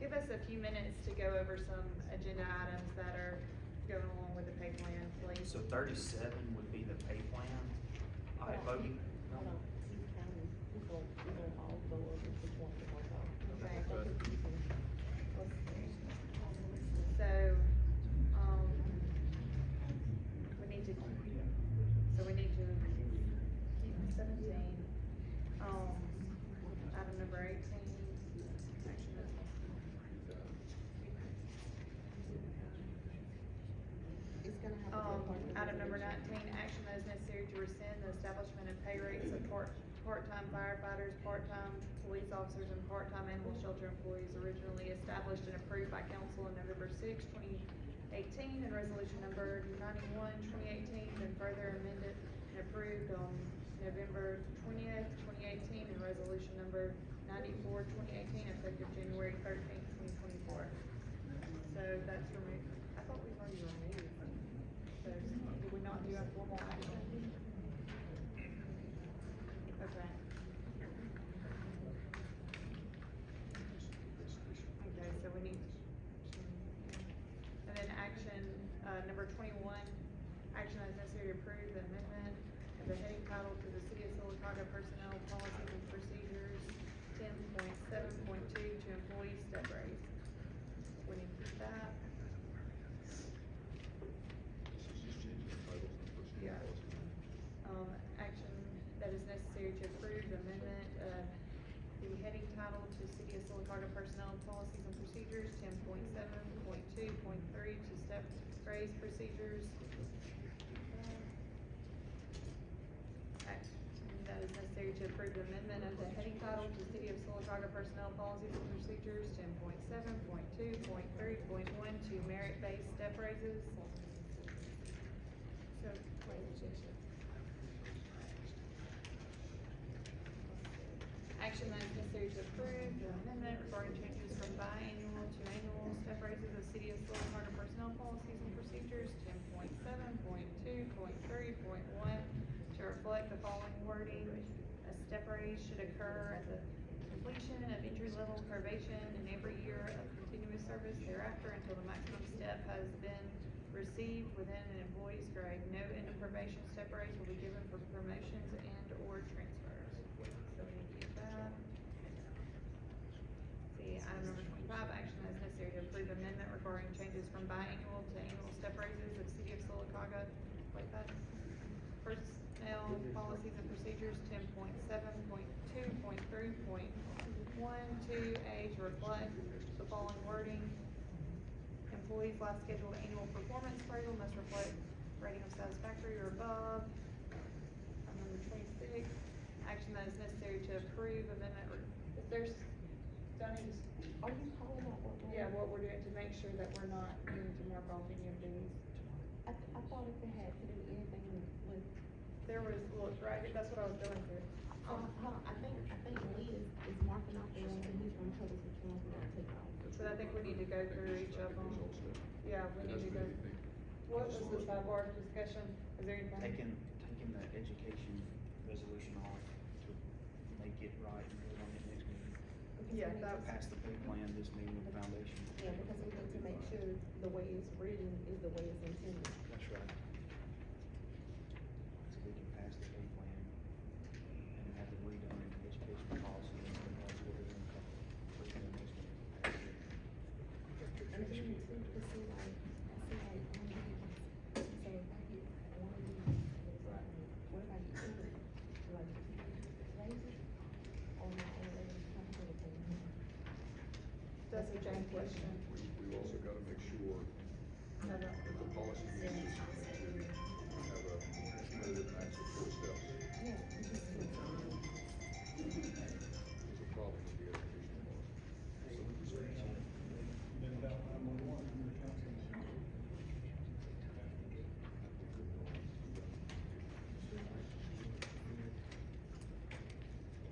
Give us a few minutes to go over some agenda items that are going along with the pay plan, please. So 37 would be the pay plan. Voting. Hold on, he's counting, we're gonna all go over which one to work on. Okay. I think you can- let's see. So, we need to keep 17, item number 18, action It's gonna have to be a part of the item number resolution. 19, action that is necessary to rescind the establishment of pay rates of part-time firefighters, part-time police officers, and part-time animal shelter employees originally established and approved by council on November 6, 2018, and resolution number 91, 2018, and further amended and approved on November 20th, 2018, and resolution number 94, 2018, effective January 13th, 2024. So that's removed. I thought we've already removed. So did we not do a formal action? Okay. Okay, so we need, and then action, number 21, action that is necessary to approve the amendment of the heading title to the City of Sylacauga Personnel Policies and Procedures 10.7.2 to employee step raise. We need to keep that. This is just changing the titles and personnel Yeah. policy. Action that is necessary to approve the amendment of the heading title to City of Sylacauga Personnel Policies and Procedures 10.7.2.3 to step raise procedures. Action that is necessary to approve the amendment of the heading title to City of Sylacauga Personnel Policies and Procedures 10.7.2.3.1 to merit-based step raises. So, action that is necessary to approve the amendment regarding changes from biannual to annual step raises of City of Sylacauga Personnel Policies and Procedures 10.7.2.3.1 to reflect the following wording. A step raise should occur at the completion of entry-level probation and every year of continuous service thereafter until the maximum step has been received within an employee's grade. No end of probation step raise will be given for promotions and/or transfers. So we need to keep that. See, item number 25, action that is necessary to approve amendment regarding changes from biannual to annual step raises of City of Sylacauga, like that, personnel policies and procedures, 10.7.2.3.1, 2A to reflect the following wording. Employees' last scheduled annual performance appraisal must reflect rating of satisfactory or above. Number 26, action that is necessary to approve amendment, or if there's, Donnie, Are you calling out what? yeah, what we're doing to make sure that we're not needing to mark off any of these. I thought if it had to do anything with, There was, look, right, that's what I was going through. hold on, I think Lee is marking off the ones and he's gonna tell us which ones we're gonna take off. But I think we need to go through each of them. Yeah, we need to go. What was the sidebar discussion? Is there anything? Taking the education resolution off to make it right and put it on the next meeting. Yeah, that was. Pass the pay plan this meeting with the foundation. Yeah, because we need to make sure the way it's written is the way it's intended. That's right. So we can pass the pay plan and have it redone in the education policy and that's what we're gonna cover. Put it in the next meeting. And then too, to see like, so if I get one of these, right, what if I get two, like, raise it, or not, or let it come to the table? That's a Jane question. We also gotta make sure No, no. that the policy uses to have a competitive max of 4 steps. Yeah, it's just, There's a problem with the education policy.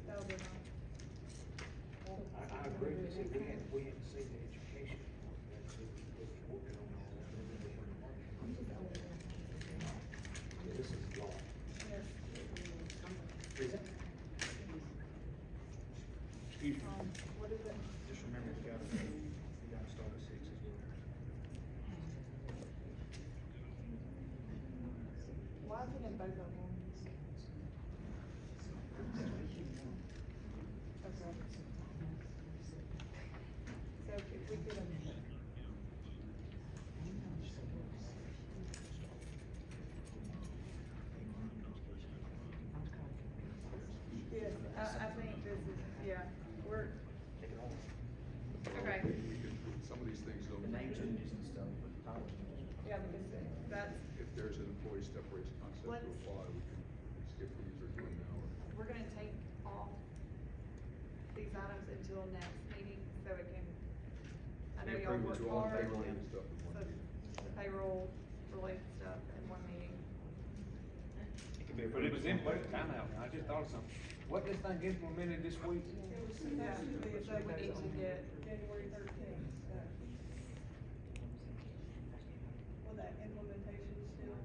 That'll be fine. I agree, we hadn't seen the education. That's what we're working on all that. This is law. Yes. Is it? Excuse me. What is it? Just remember, we gotta start at 6 as well. Why is it in both of them? Okay. So if we could, yes, I think this is, yeah, we're, Take it all. okay, We can, some of these things don't. The name changes and stuff, but the title changes. yeah, because that's, If there's an employee step raise concept to Let's- apply, we can skip these or do them now. we're gonna take off these items until next meeting, so it can, I know We y'all approve work it to all hard. payroll and stuff in one So meeting. the payroll related stuff in one meeting. It could be But it was in, wait, time out, I just thought of something. What this thing implemented this week? Yeah, so we need to get January 13th, so. Will that implementation still?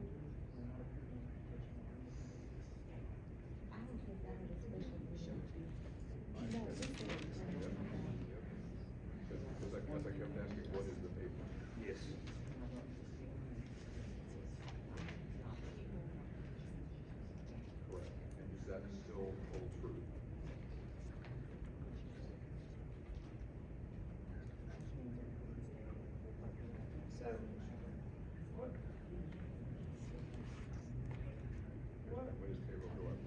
I don't think that is a special issue. No, this is. Because I kept asking, what is the pay plan? Yes. Correct. And does that still hold true? So, what? What? When does payroll go up?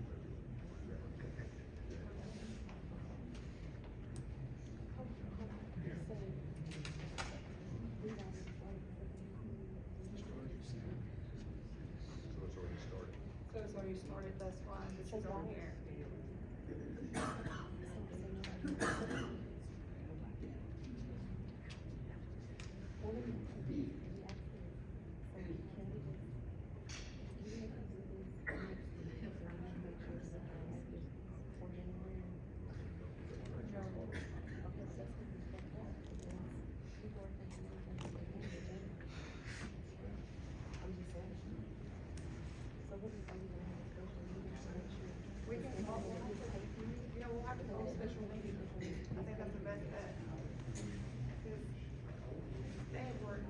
So it's already started. So it's already started, that's why this is on here. We can, we'll have to call a special meeting. I think that's the best bet. Because they have work.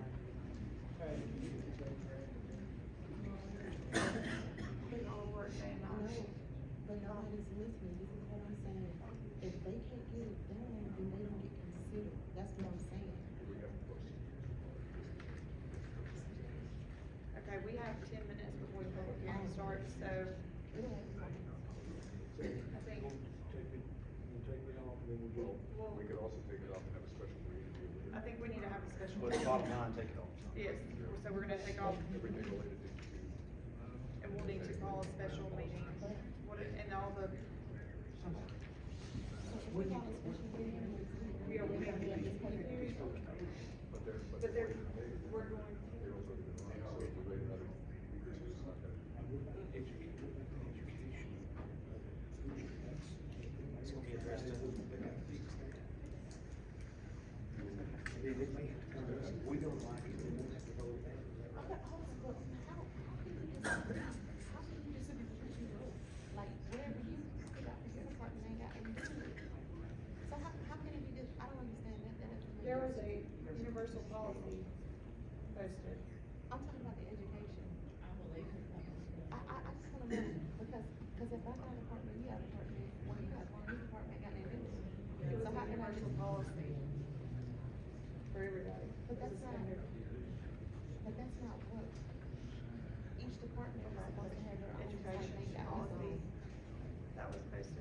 Put all the work day and No, night. but nobody's listening, this is what I'm saying. If they can't get it done, then they don't get considered, that's what I'm saying. We have to post it. Okay, we have 10 minutes before the public hearing starts, so It'll have to come. I think, We'll take it off, and then we'll go. well, We could also take it off and have a special meeting to deal with it. I think we need to have a special. But bottom line, take it off. Yes, so we're gonna take off, Everything related to, and we'll need to call a special meeting, and all the, So if we call a special meeting, we don't we're have gonna to. just pay the bills. but they're, But they're, we're going, they're also gonna, so if we wait another week or two, it's not gonna. It's gonna be addressed in. We don't like it, we won't have to vote that. Okay, hold on, but how can you distribute what you wrote? Like, wherever you put out the your department ain't got any business. So how can it be just, I don't understand that, that doesn't make there was sense. a universal policy posted. I'm talking about the education. I just wanna know, because if I got a department, you got a department, one you got, one this department got their business. It was So a how can I universal just, policy for everybody. but that's not what, each department is supposed to have their own type Education thing that policy, also. that was posted.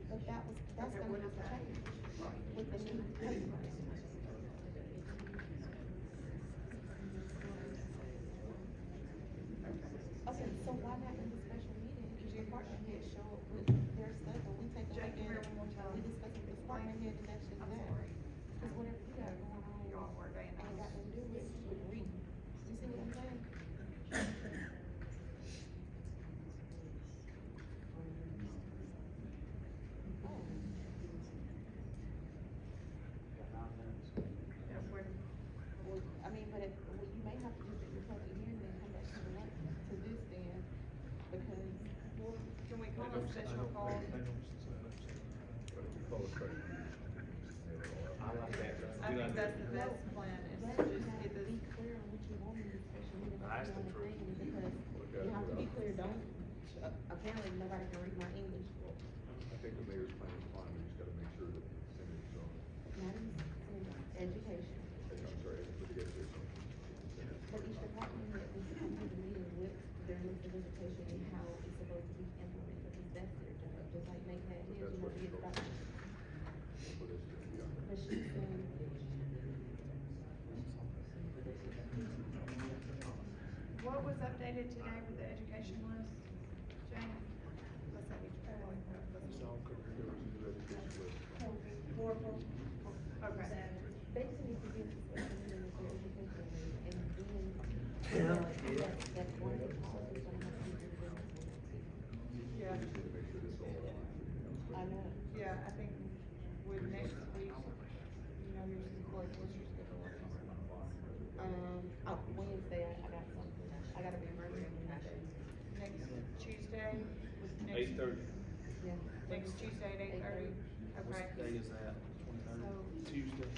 But that's Okay, gonna what have is to that? change with the new paper. Okay, so why not in the special meeting, each department head show up with their stuff, and we take a Jackie, look at it, one more time. we discuss it with department head, and that's just I'm that. sorry. Cause whatever you got going on, Y'all were day and ain't got night. nothing to do with reading, you see what I'm saying? Oh. Got 9 minutes. Yeah, when, Well, I mean, but if, well, you may have to just do your public hearing and come back to the next, to this then, because, well, can we call a special call? But if we call a special meeting, I like that. I think that's the best plan, is let to me just not get this. be clear on what you want in the special meeting. That's the only truth. thing, because you have to be clear, don't, apparently nobody can read my English. I think the mayor's plan is fine, we just gotta make sure that the Senate's on. Not in education, I'm sorry, I didn't put the education. but each department head needs to come to the meeting with their list of education and how it's supposed to be implemented, because that's their job, just like Nate had his, you know, be a doctor. For this, yeah. But she's saying, What was updated today with the education list, Jane? Let's have each one. There was a new education list. Okay. they just need to give the special meeting with their education list, and then, that's one of the policies gonna have to be reviewed. Yeah, We just need to make sure this all aligns. I know. yeah, I think with next week, you know, yours is close, what's your schedule? Wednesday, I got something, I gotta be emergency Wednesday. Next Tuesday, with next. 8:30. Yeah. Next Tuesday at 8:30, What okay. day is that? 23rd? So- Tuesday.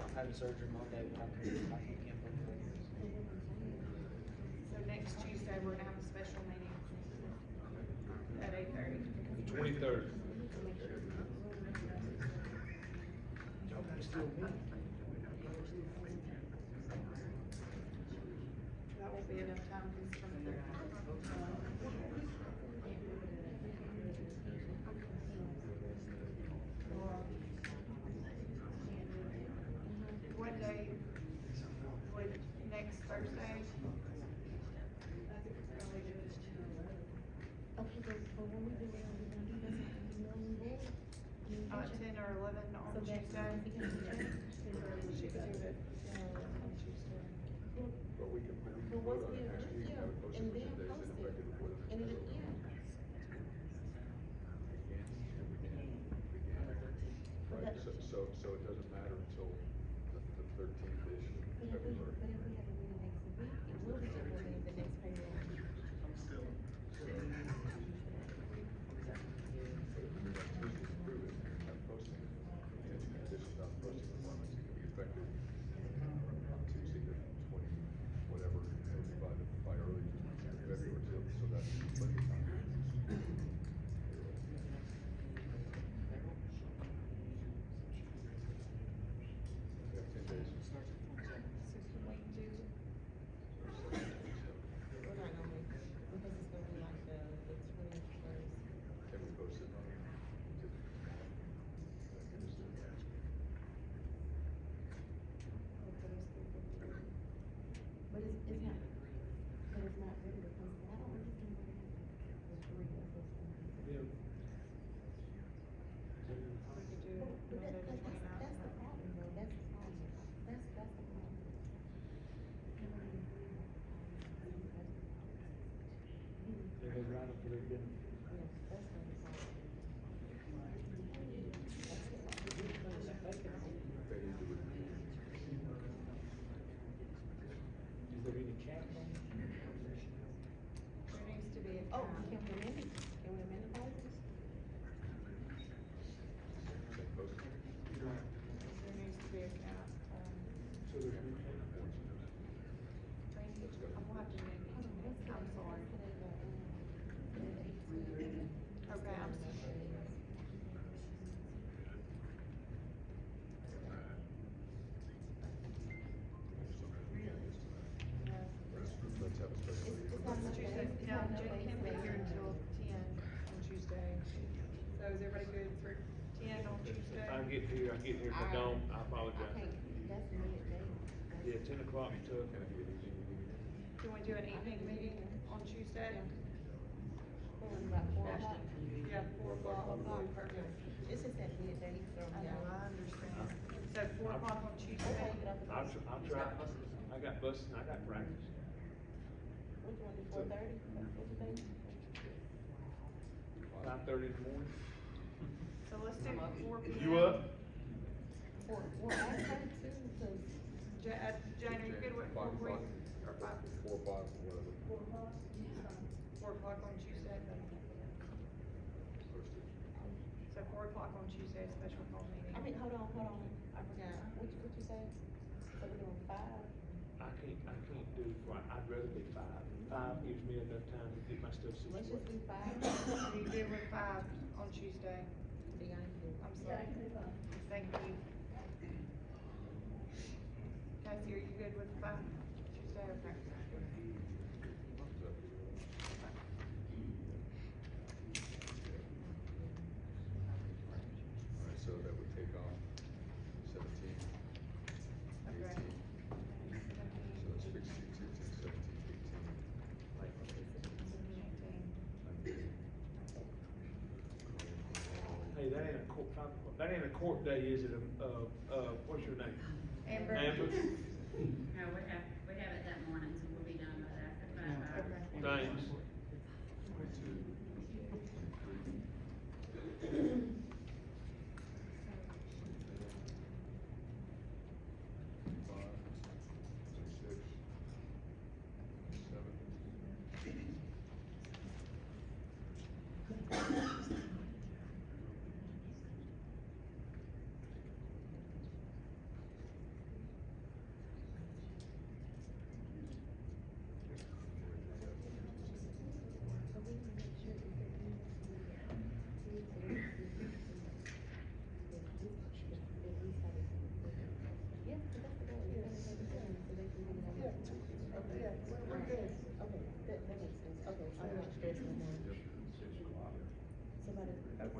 I'm having surgery Monday, but I can't put it. So next Tuesday, we're gonna have a special meeting at 8:30. 23rd. Y'all can still meet. That won't be enough time for us from there. What day would, next Thursday? Okay, but when we do that, we're gonna do this at the million board? 10 or 11 on So that's Tuesday? significant. She could do it, on Tuesday. But we can But vote once on we, it next week, yeah, have it posted and for then 10 days, post and it, effective before the next and it, special. yeah. Right, so it doesn't matter until the 13th-ish of But if we February. have a meeting next week, it will be implemented the next payroll. But if we do that Tuesday, approve it, and have posting, and in addition to posting requirements, it can be effective on Tuesday, the 20, whatever, by early February, so that's plenty of time. We have 10 days. So can we do for their benefit. Is there any cap on it? There needs to be a Oh, cap. can we amend it? Can we amend the policies? There needs to be a cap. So there's no cap? I'm watching it. I'm sorry. Okay, I'm sorry. Let's have a special meeting. Tuesday, no, Jen can't be here until 10 on Tuesday. So is everybody good for 10 on Tuesday? If I get here, I get here. If I don't, I apologize. That's midday. Yeah, 10 o'clock took. Can we do an evening meeting on Tuesday? About 4 o'clock. Yeah, 4 o'clock, would be perfect. It's just at midday, so. I know, I understand. So 4 o'clock on Tuesday? I'll try. I got buses, I got practice. Which one, 4:30? What you think? 5:30 in the morning. So let's do 4 p.m. You up? Well, I think too, because Jane, are you good with 4 5 o'clock. or 5? 4 o'clock, whatever. 4 o'clock on Tuesday. So 4 o'clock on Tuesday, special call meeting. I mean, hold on, I forgot, what you say? So we're doing 5? I can't do, I'd rather be 5. 5 gives me enough time to get my stuff Let's just situated. do 5. Are you good with 5 on Tuesday? I'm sorry. Thank you. Cassie, are you good with 5 Tuesday? Okay. Alright, so that would take on 17, 18. Okay. So that's 16, 17, 18. Hey, that ain't a court, that ain't a court day, is it? What's your name? Amber. Amber? No, we have it that morning, so we'll be done by after 5 hours. Okay. Thanks. 22,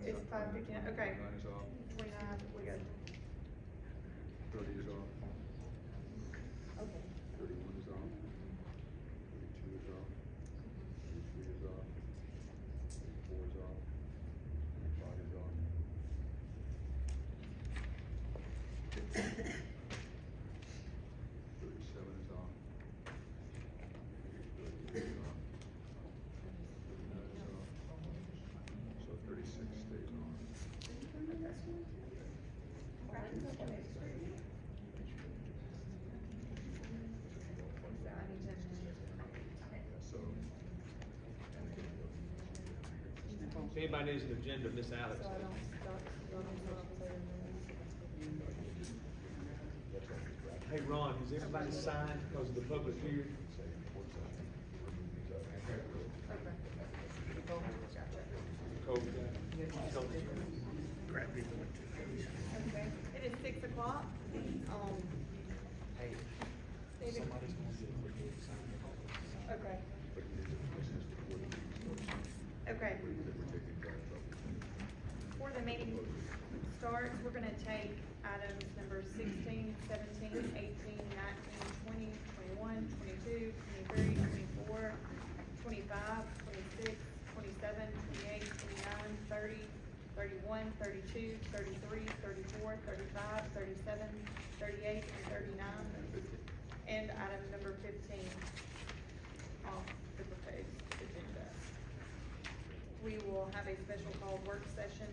It's 5:59, okay. 29 is off. 29, we got 30 is off. Okay. 31 is off. 32 is off. 33 is off. 34 is off. 35 is off. 37 is off. 38 is off. 39 is off. So 36 stays on. So. If anybody needs an agenda, Miss Alex. So I don't stop. Hey, Ron, has everybody signed because of the public hearing? Code, Grab me Okay, it is 6 o'clock. Hey, David. somebody's gonna get Okay. Okay. Before the meeting starts, we're gonna take items number 16, 17, 18, 19, 20, 21, 22, 23, 24, 25, 26, 27, 28, 29, 30, 31, 32, 33, 34, 35, 37, 38, and 39. And item number 15 off the proposed agenda. we will have a special call work session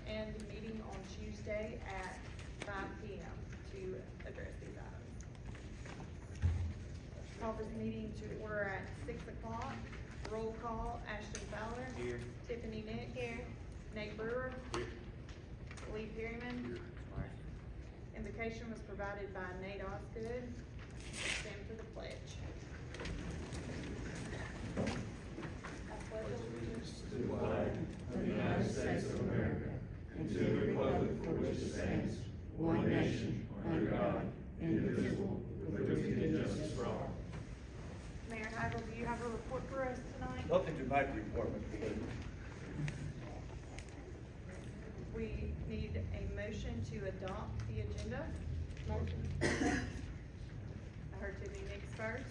and meeting on Tuesday at 5 p.m. to address these items. Call this meeting to order at 6 o'clock. Roll call, Ashton Fowler. Here. Tiffany Nix. Here. Nate Brewer. Here. Lee Perryman. Invocation was provided by Nate Osgood. Stand for the pledge. I pledge allegiance to the flag of the United States of America, and to the republic for which it stands, one nation, under God, indivisible, with liberty and justice for all. Mayor Hagel, do you have a report for us tonight? Nothing tonight to report, Mr. President. We need a motion to adopt the agenda. Motion. I heard Tiffany Nix first.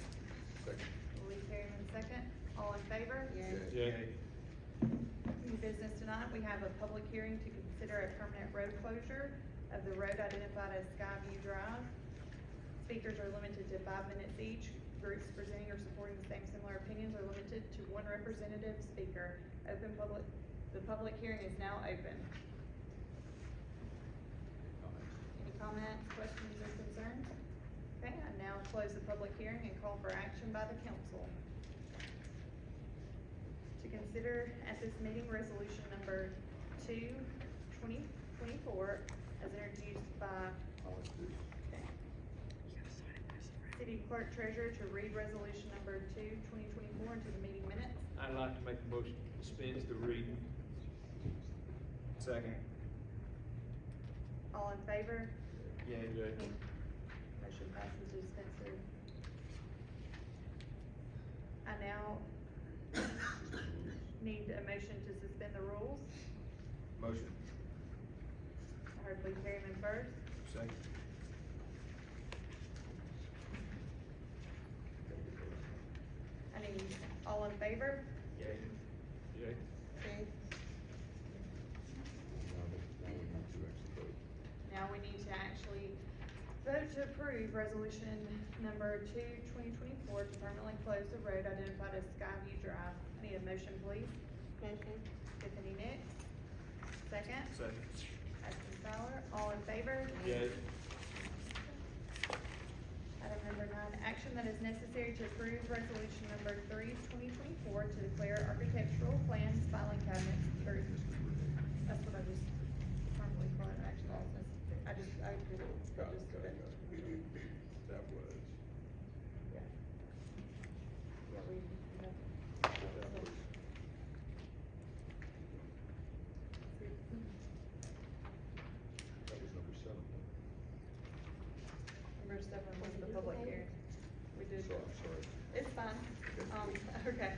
Second. Lee Perryman second. All in favor? Yay. New business tonight, we have a public hearing to consider a permanent road closure of the road identified as Skyview Drive. Speakers are limited to 5 minutes each. Groups presenting or supporting the same similar opinions are limited to one representative speaker. The public hearing is now open. Any comments, questions, or concerns? Okay, I now close the public hearing and call for action by the council. To consider at this meeting resolution number 2/2024 as introduced by City Clerk Treasurer to read resolution number 2/2024 into the meeting minutes. I'd like to make a motion to dispense the reading. Second. All in favor? Yay. Motion passes to dispense the. I now need a motion to suspend the rules. Motion. I heard Lee Perryman first. Second. I need all in favor? Yay. Okay. Now we need to actually vote to approve resolution number 2/2024 to permanently close the road identified as Skyview Drive. I need a motion, please. Motion. Tiffany Nix. Second. Second. Ashton Fowler. All in favor? Yay. Item number 9, action that is necessary to approve resolution number 3/2024 to declare architectural plans, filing cabinets, or, that's what I just formally called it, actually, I did it. That was. Yeah. Yeah, we, That was number 7. Number 7 was the public hearing. We did. Sorry. It's fine. Okay.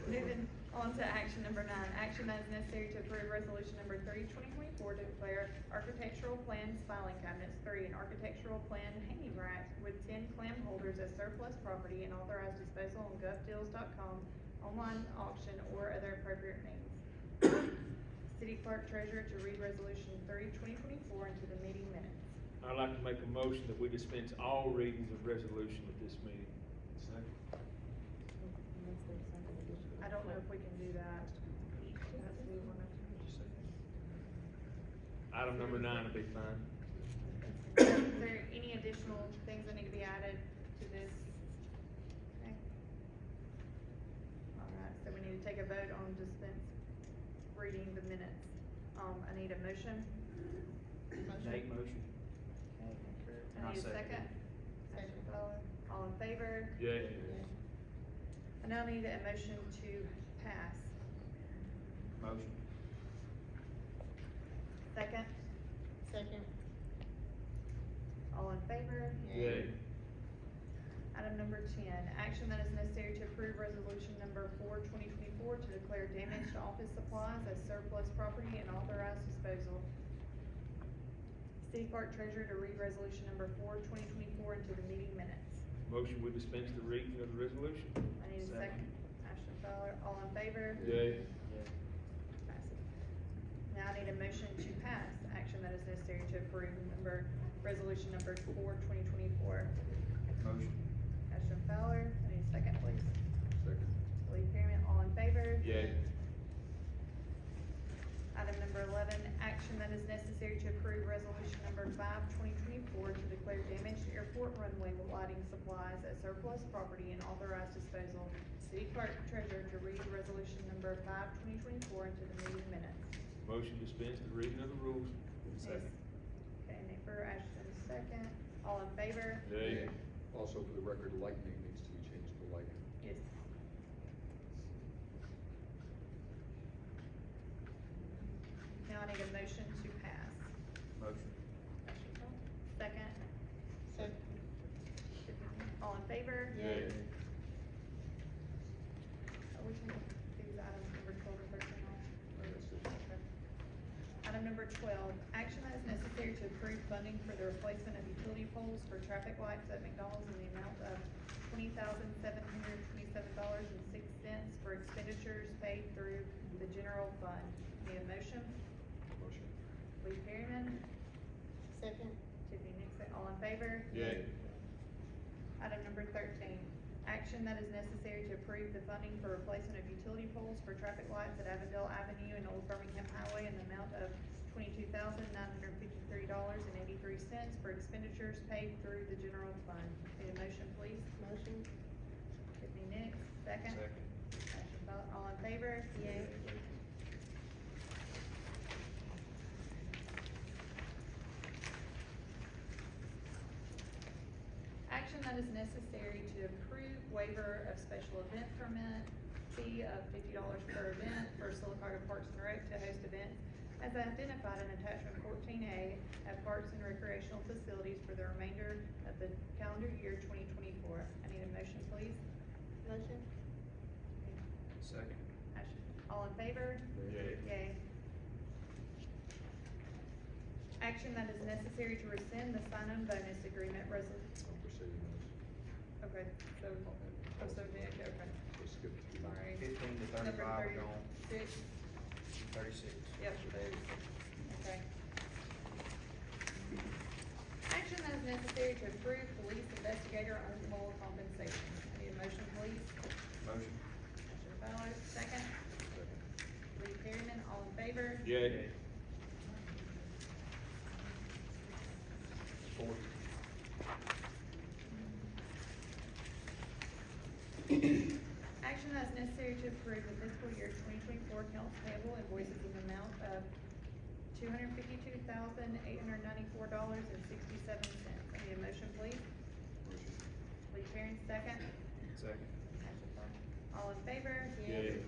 Moving on to action number 9, action that is necessary to approve resolution number 3/2024 to declare architectural plans, filing cabinets, 3, an architectural plan hanging rack with 10 clam holders as surplus property and authorize disposal on govdeals.com, online auction, or other appropriate means. City Clerk Treasurer to read resolution 3/2024 into the meeting minutes. I'd like to make a motion that we dispense all readings of resolution at this meeting. I don't know if we can do that. That's the one. Item number 9 will be fine. Is there any additional things that need to be added to this? Okay. Alright, so we need to take a vote on dispense reading the minutes. I need a motion. Nate motion. Okay, And I I need a second. second. Second, Fowler. All in favor? Yay. I now need a motion to pass. Motion. Second. Second. All in favor? Yay. Item number 10, action that is necessary to approve resolution number 4/2024 to declare damaged office supplies as surplus property and authorize disposal. City Clerk Treasurer to read resolution number 4/2024 into the meeting minutes. Motion we dispense the reading of the resolution. I need a second. Ashton Fowler, all in favor? Yay. Passes. Now I need a motion to pass, action that is necessary to approve resolution number 4/2024. Motion. Ashton Fowler, I need a second, please. Second. Lee Perryman, all in favor? Yay. Item number 11, action that is necessary to approve resolution number 5/2024 to declare damaged airport runway lighting supplies as surplus property and authorize disposal. City clerk treasurer to read resolution number 5/2024 into the meeting minutes. Motion dispense with the reading of the rules. Yes. Okay, Nipper, Ashton, second. All in favor? Yay. Also, for the record, lightning needs to be changed to lighting. Yes. Now I need a motion to pass. Motion. Second? Second. All in favor? Yay. We can do items number 12 and 13 on. Okay. Item number 12, action that is necessary to approve funding for the replacement of utility poles for traffic lights at McDonald's in the amount of $20,727.06 for expenditures paid through the general fund. Need a motion? Motion. Lee Perryman, Second. Tiffany Nixon, all in favor? Yay. Item number 13, action that is necessary to approve the funding for replacement of utility poles for traffic lights at Avondale Avenue and Old Birmingham Highway in the amount of $22,953.83 for expenditures paid through the general fund. Need a motion, please? Motion. Tiffany Nix, second. Second. Ashton Bell, all in favor? Yay. Action that is necessary to approve waiver of special event permit fee of $50 per event for Sylacauga Parks and Rec to host events as identified in attachment 14A at Parks and Recreational Facilities for the remainder of the calendar year 2024. I need a motion, please. Motion. Second. Ashton, all in favor? Yay. Yay. Action that is necessary to rescind the sign-on bonus agreement resolution. I'm proceeding those. Okay, so, okay. So skip to. Sorry. 15 to Number 35 are gone. 36. 36. Yep, those, okay. Action that is necessary to approve police investigator unlawful compensation. I need a motion, please. Motion. Commissioner Ballard, second. Lee Perryman, all in favor? Yay. 40. Action that is necessary to approve the fiscal year 2024 accounts payable invoices in the amount of $252,894.67. I need a motion, please. Motion. Lee Perryman, second. Second. Ashton Bell, all in favor? Yay.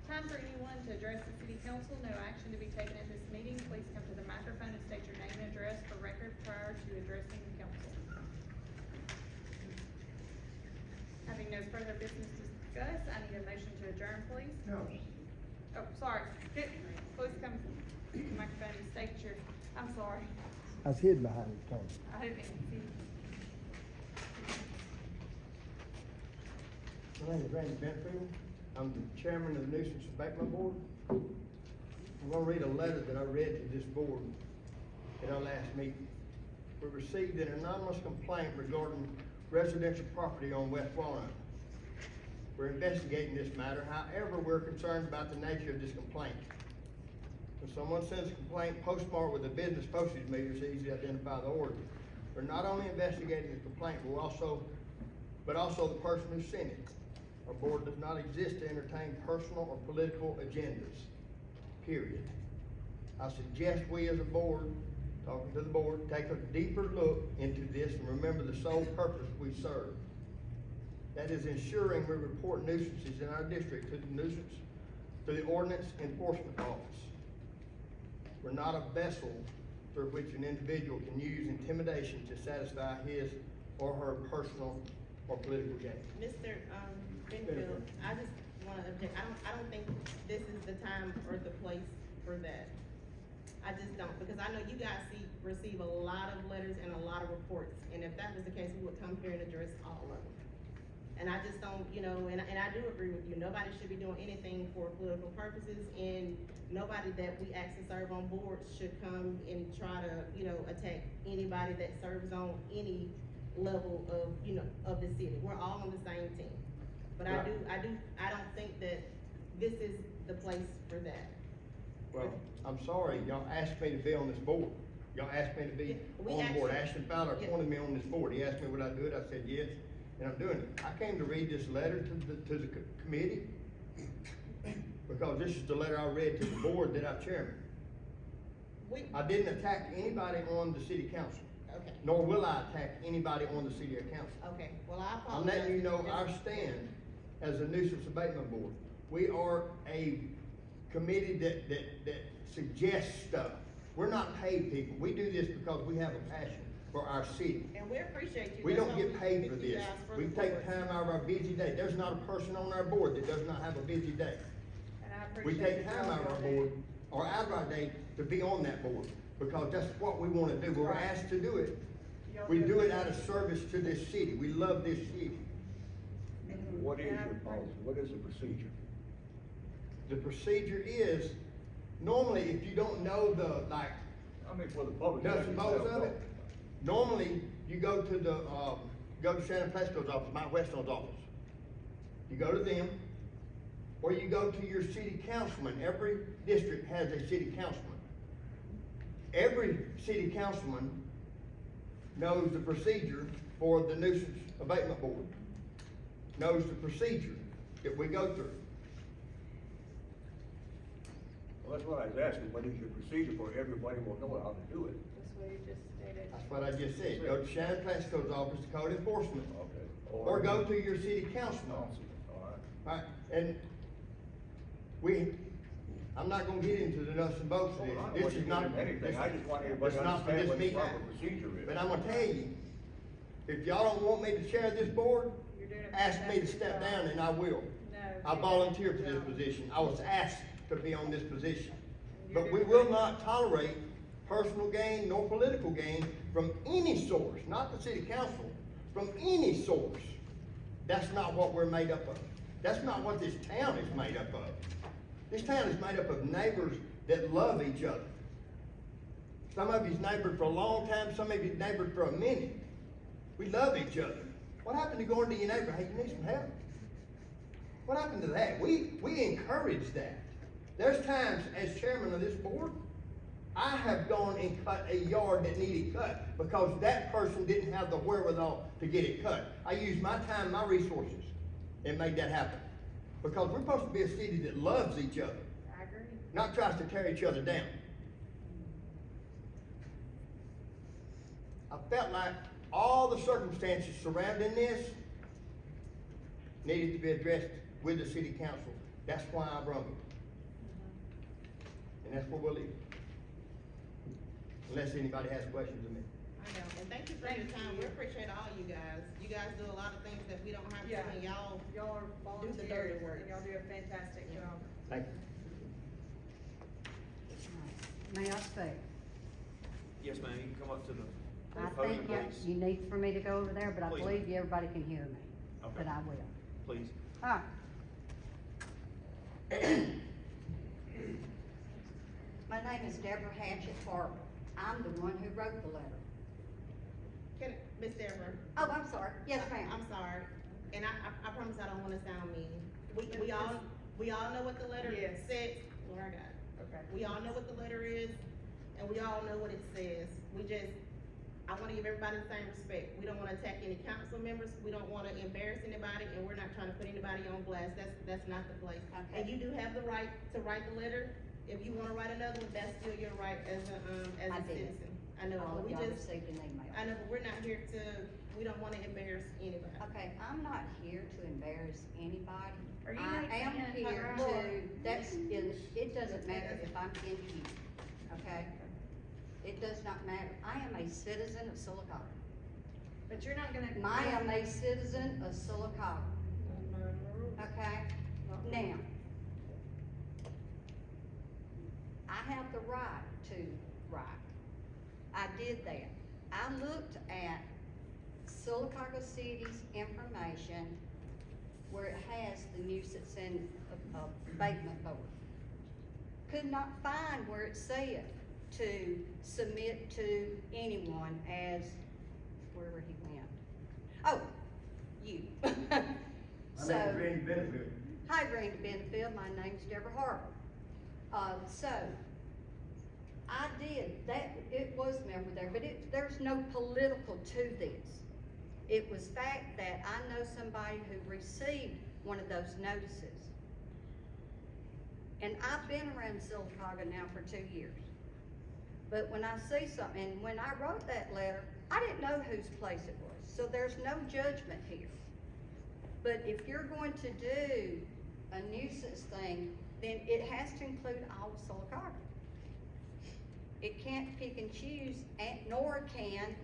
Time for anyone to address the city council. No action to be taken at this meeting. Please come to the microphone and state your name and address for record prior to addressing the council. Having no further business to discuss, I need a motion to adjourn, please. No. Oh, sorry. Please come to the microphone and state your, I'm sorry. I was hid behind the camera. I didn't see. My name is Randy Bentfield. I'm the chairman of the nuisance abatement board. I'm gonna read a letter that I read to this board at our last meeting. We received an anonymous complaint regarding residential property on West Walnut. We're investigating this matter, however, we're concerned about the nature of this complaint. When someone sends a complaint postmarked with a business postage meter, it's easy to identify the origin. We're not only investigating the complaint, but also the person who sent it. Our board does not exist to entertain personal or political agendas, period. I suggest we as a board, talking to the board, take a deeper look into this and remember the sole purpose we serve. That is ensuring we report nuisances in our district to the ordinance enforcement office. We're not a vessel through which an individual can use intimidation to satisfy his or her personal or political gain. Mr. Benfield, I just wanna object, I don't think this is the time or the place for that. I just don't, because I know you guys receive a lot of letters and a lot of reports, and if that was the case, we would come here and address all of them. And I just don't, and I do agree with you, nobody should be doing anything for political purposes, and nobody that we ask to serve on boards should come and try to, attack anybody that serves on any level of the city. We're all on the same team. But I don't think that this is the place for that. Well, I'm sorry, y'all asked me to be on this board. Y'all asked me to be We on the board. actually- Ashton Fowler yeah. appointed me on this board. He asked me would I do it, I said yes, and I'm doing it. I came to read this letter to the committee, because this is the letter I read to the board that I'm chairman. We, I didn't attack anybody on the city council, okay, nor will I attack anybody on the city council. okay, well, I I'm apologize. letting you know our stand as a nuisance abatement board. We are a committee that suggests stuff. We're not paid people. We do this because we have a passion for our city. And we appreciate you. We That's don't why get paid for pick you this. guys for We the take board. time out of our busy day. There's not a person on our board that does not have a busy day. And I We appreciate take the time job out of our y'all do. board, or out of our day, to be on that board, because that's what we wanna do. We're Right. asked to do it. Y'all We do it a out of good service to this city. We love this city. What is And your I- policy? What is the procedure? The procedure is, normally, if you don't know the, like, I mean, for the public. nuts and bolts of it, normally, you go to Shannon Plasko's office, Mike Weston's office. You go to them, or you go to your city councilman. Every district has a city councilman. Every city councilman knows the procedure for the nuisance abatement board, knows the procedure that we go through. Well, that's what I was asking, what is your procedure for everybody will know how to do it? That's what you just stated. That's what I just said. Go to Shannon Plasko's office, the code enforcement, Okay. or go to your city councilman. All right. Alright, and I'm not gonna get into the nuts and bolts of Well, I don't this. want This you is not, to do anything. I just want everybody it's to not for understand this what the meeting. proper procedure is. But I'm gonna tell you, if y'all don't want me to chair this board, You're doing a ask me to fantastic step job. down and I will. No. I you're volunteered for doing a this good job. position. I was asked to be on this position. You're But we doing will great. not tolerate personal gain nor political gain from any source, not the city council, from any source. That's not what we're made up of. That's not what this town is made up of. This town is made up of neighbors that love each other. Some of you's neighbored for a long time, some of you's neighbored for a minute. We love each other. What happened to going to your neighbor, hey, you need some help? What happened to that? We encourage that. There's times, as chairman of this board, I have gone and cut a yard that needed cut because that person didn't have the wherewithal to get it cut. I used my time, my resources, and made that happen. Because we're supposed to be a city that loves each other, I agree. not tries to tear each other down. I felt like all the circumstances surrounding this needed to be addressed with the city council. That's why I brought it. And that's where we'll leave it. Unless anybody has questions of me. I know, and thank you for your time. We appreciate all you guys. You guys do a lot of things that we don't have to, Yeah. and y'all Y'all are do the dirty volunteers, work. and y'all do a fantastic job. Thank you. May I speak? Yes, ma'am, you can come up to the I podium, think please. you need for me to go over there, but I Please. believe everybody can hear me, Okay. but I will. Please. Alright. My name is Deborah Hatchett Harper. I'm the one who wrote the letter. Can, Miss Deborah? Oh, I'm sorry. Yes, ma'am. I'm sorry, and I promise I don't wanna sound mean. We all know what the letter Yes. says. Lord, I got it. Okay. We all know what the letter is, and we all know what it says. I wanna give everybody the same respect. We don't wanna attack any council members, we don't wanna embarrass anybody, and we're not trying to put anybody on blast. That's not the place. Okay. And you do have the right to write the letter. If you wanna write another one, that's still your right as I a did. citizen. I know, All but of we y'all just, received an email. I know, but we're not here to, we don't wanna embarrass anybody. Okay, I'm not here to embarrass anybody. Are you I not am saying- here it doesn't matter if I'm in here, okay? It does not matter. I am a citizen of Sylacauga. But you're not gonna. I am a citizen of Sylacauga, okay? Now, I have the right to write. I did that. I looked at Sylacauga City's information where it has the nuisance and abatement board. Could not find where it said to submit to anyone as, wherever he went. Oh, you. So. Randy Benfield. Hi, Randy Benfield, my name's Deborah Harper. So, I did, it was member there, but there's no political to this. It was fact that I know somebody who received one of those notices. And I've been around Sylacauga now for 2 years. But when I see something, and when I wrote that letter, I didn't know whose place it was, so there's no judgment here. But if you're going to do a nuisance thing, then it has to include all of Sylacauga. It can't pick and choose, nor can,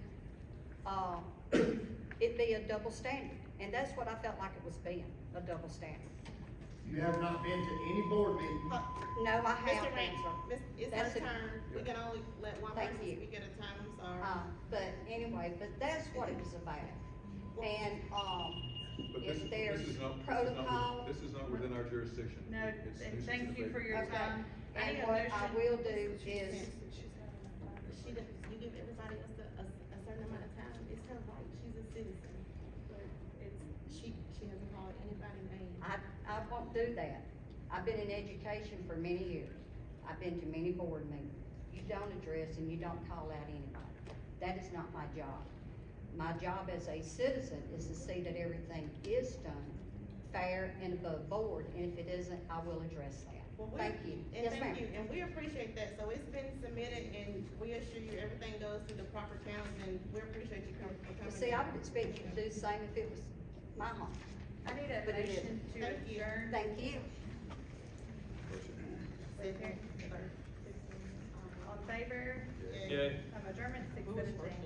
it be a double standard. And that's what I felt like it was being, a double standard. You have not been to any board meeting. No, I haven't. Mr. Rancher, it's That's her it. turn, we can only let one Thank person you. speak at a time, I'm sorry. But anyway, but that's what it was about. And, But if there's protocol. This is not within our jurisdiction. No, It's and nuisance thank you for your Okay. time. I And need a what I motion. will do is, You give everybody else a certain amount of time, it's her right, she's a citizen. But she hasn't called anybody name. I won't do that. I've been in education for many years. I've been to many board meetings. You don't address and you don't call out anybody. That is not my job. My job as a citizen is to see that everything is done fair and above board, and if it isn't, I will address that. Well, Thank you. And Yes, thank ma'am. you, and we appreciate that, so it's been submitted, and we assure you everything goes through the proper channels, and we appreciate you coming. See, I would expect you to do the same if it was my home. I need a But it motion isn't. to Thank you. adjourn. Thank you. All in favor Yeah. Yay. of adjournment, 6:17.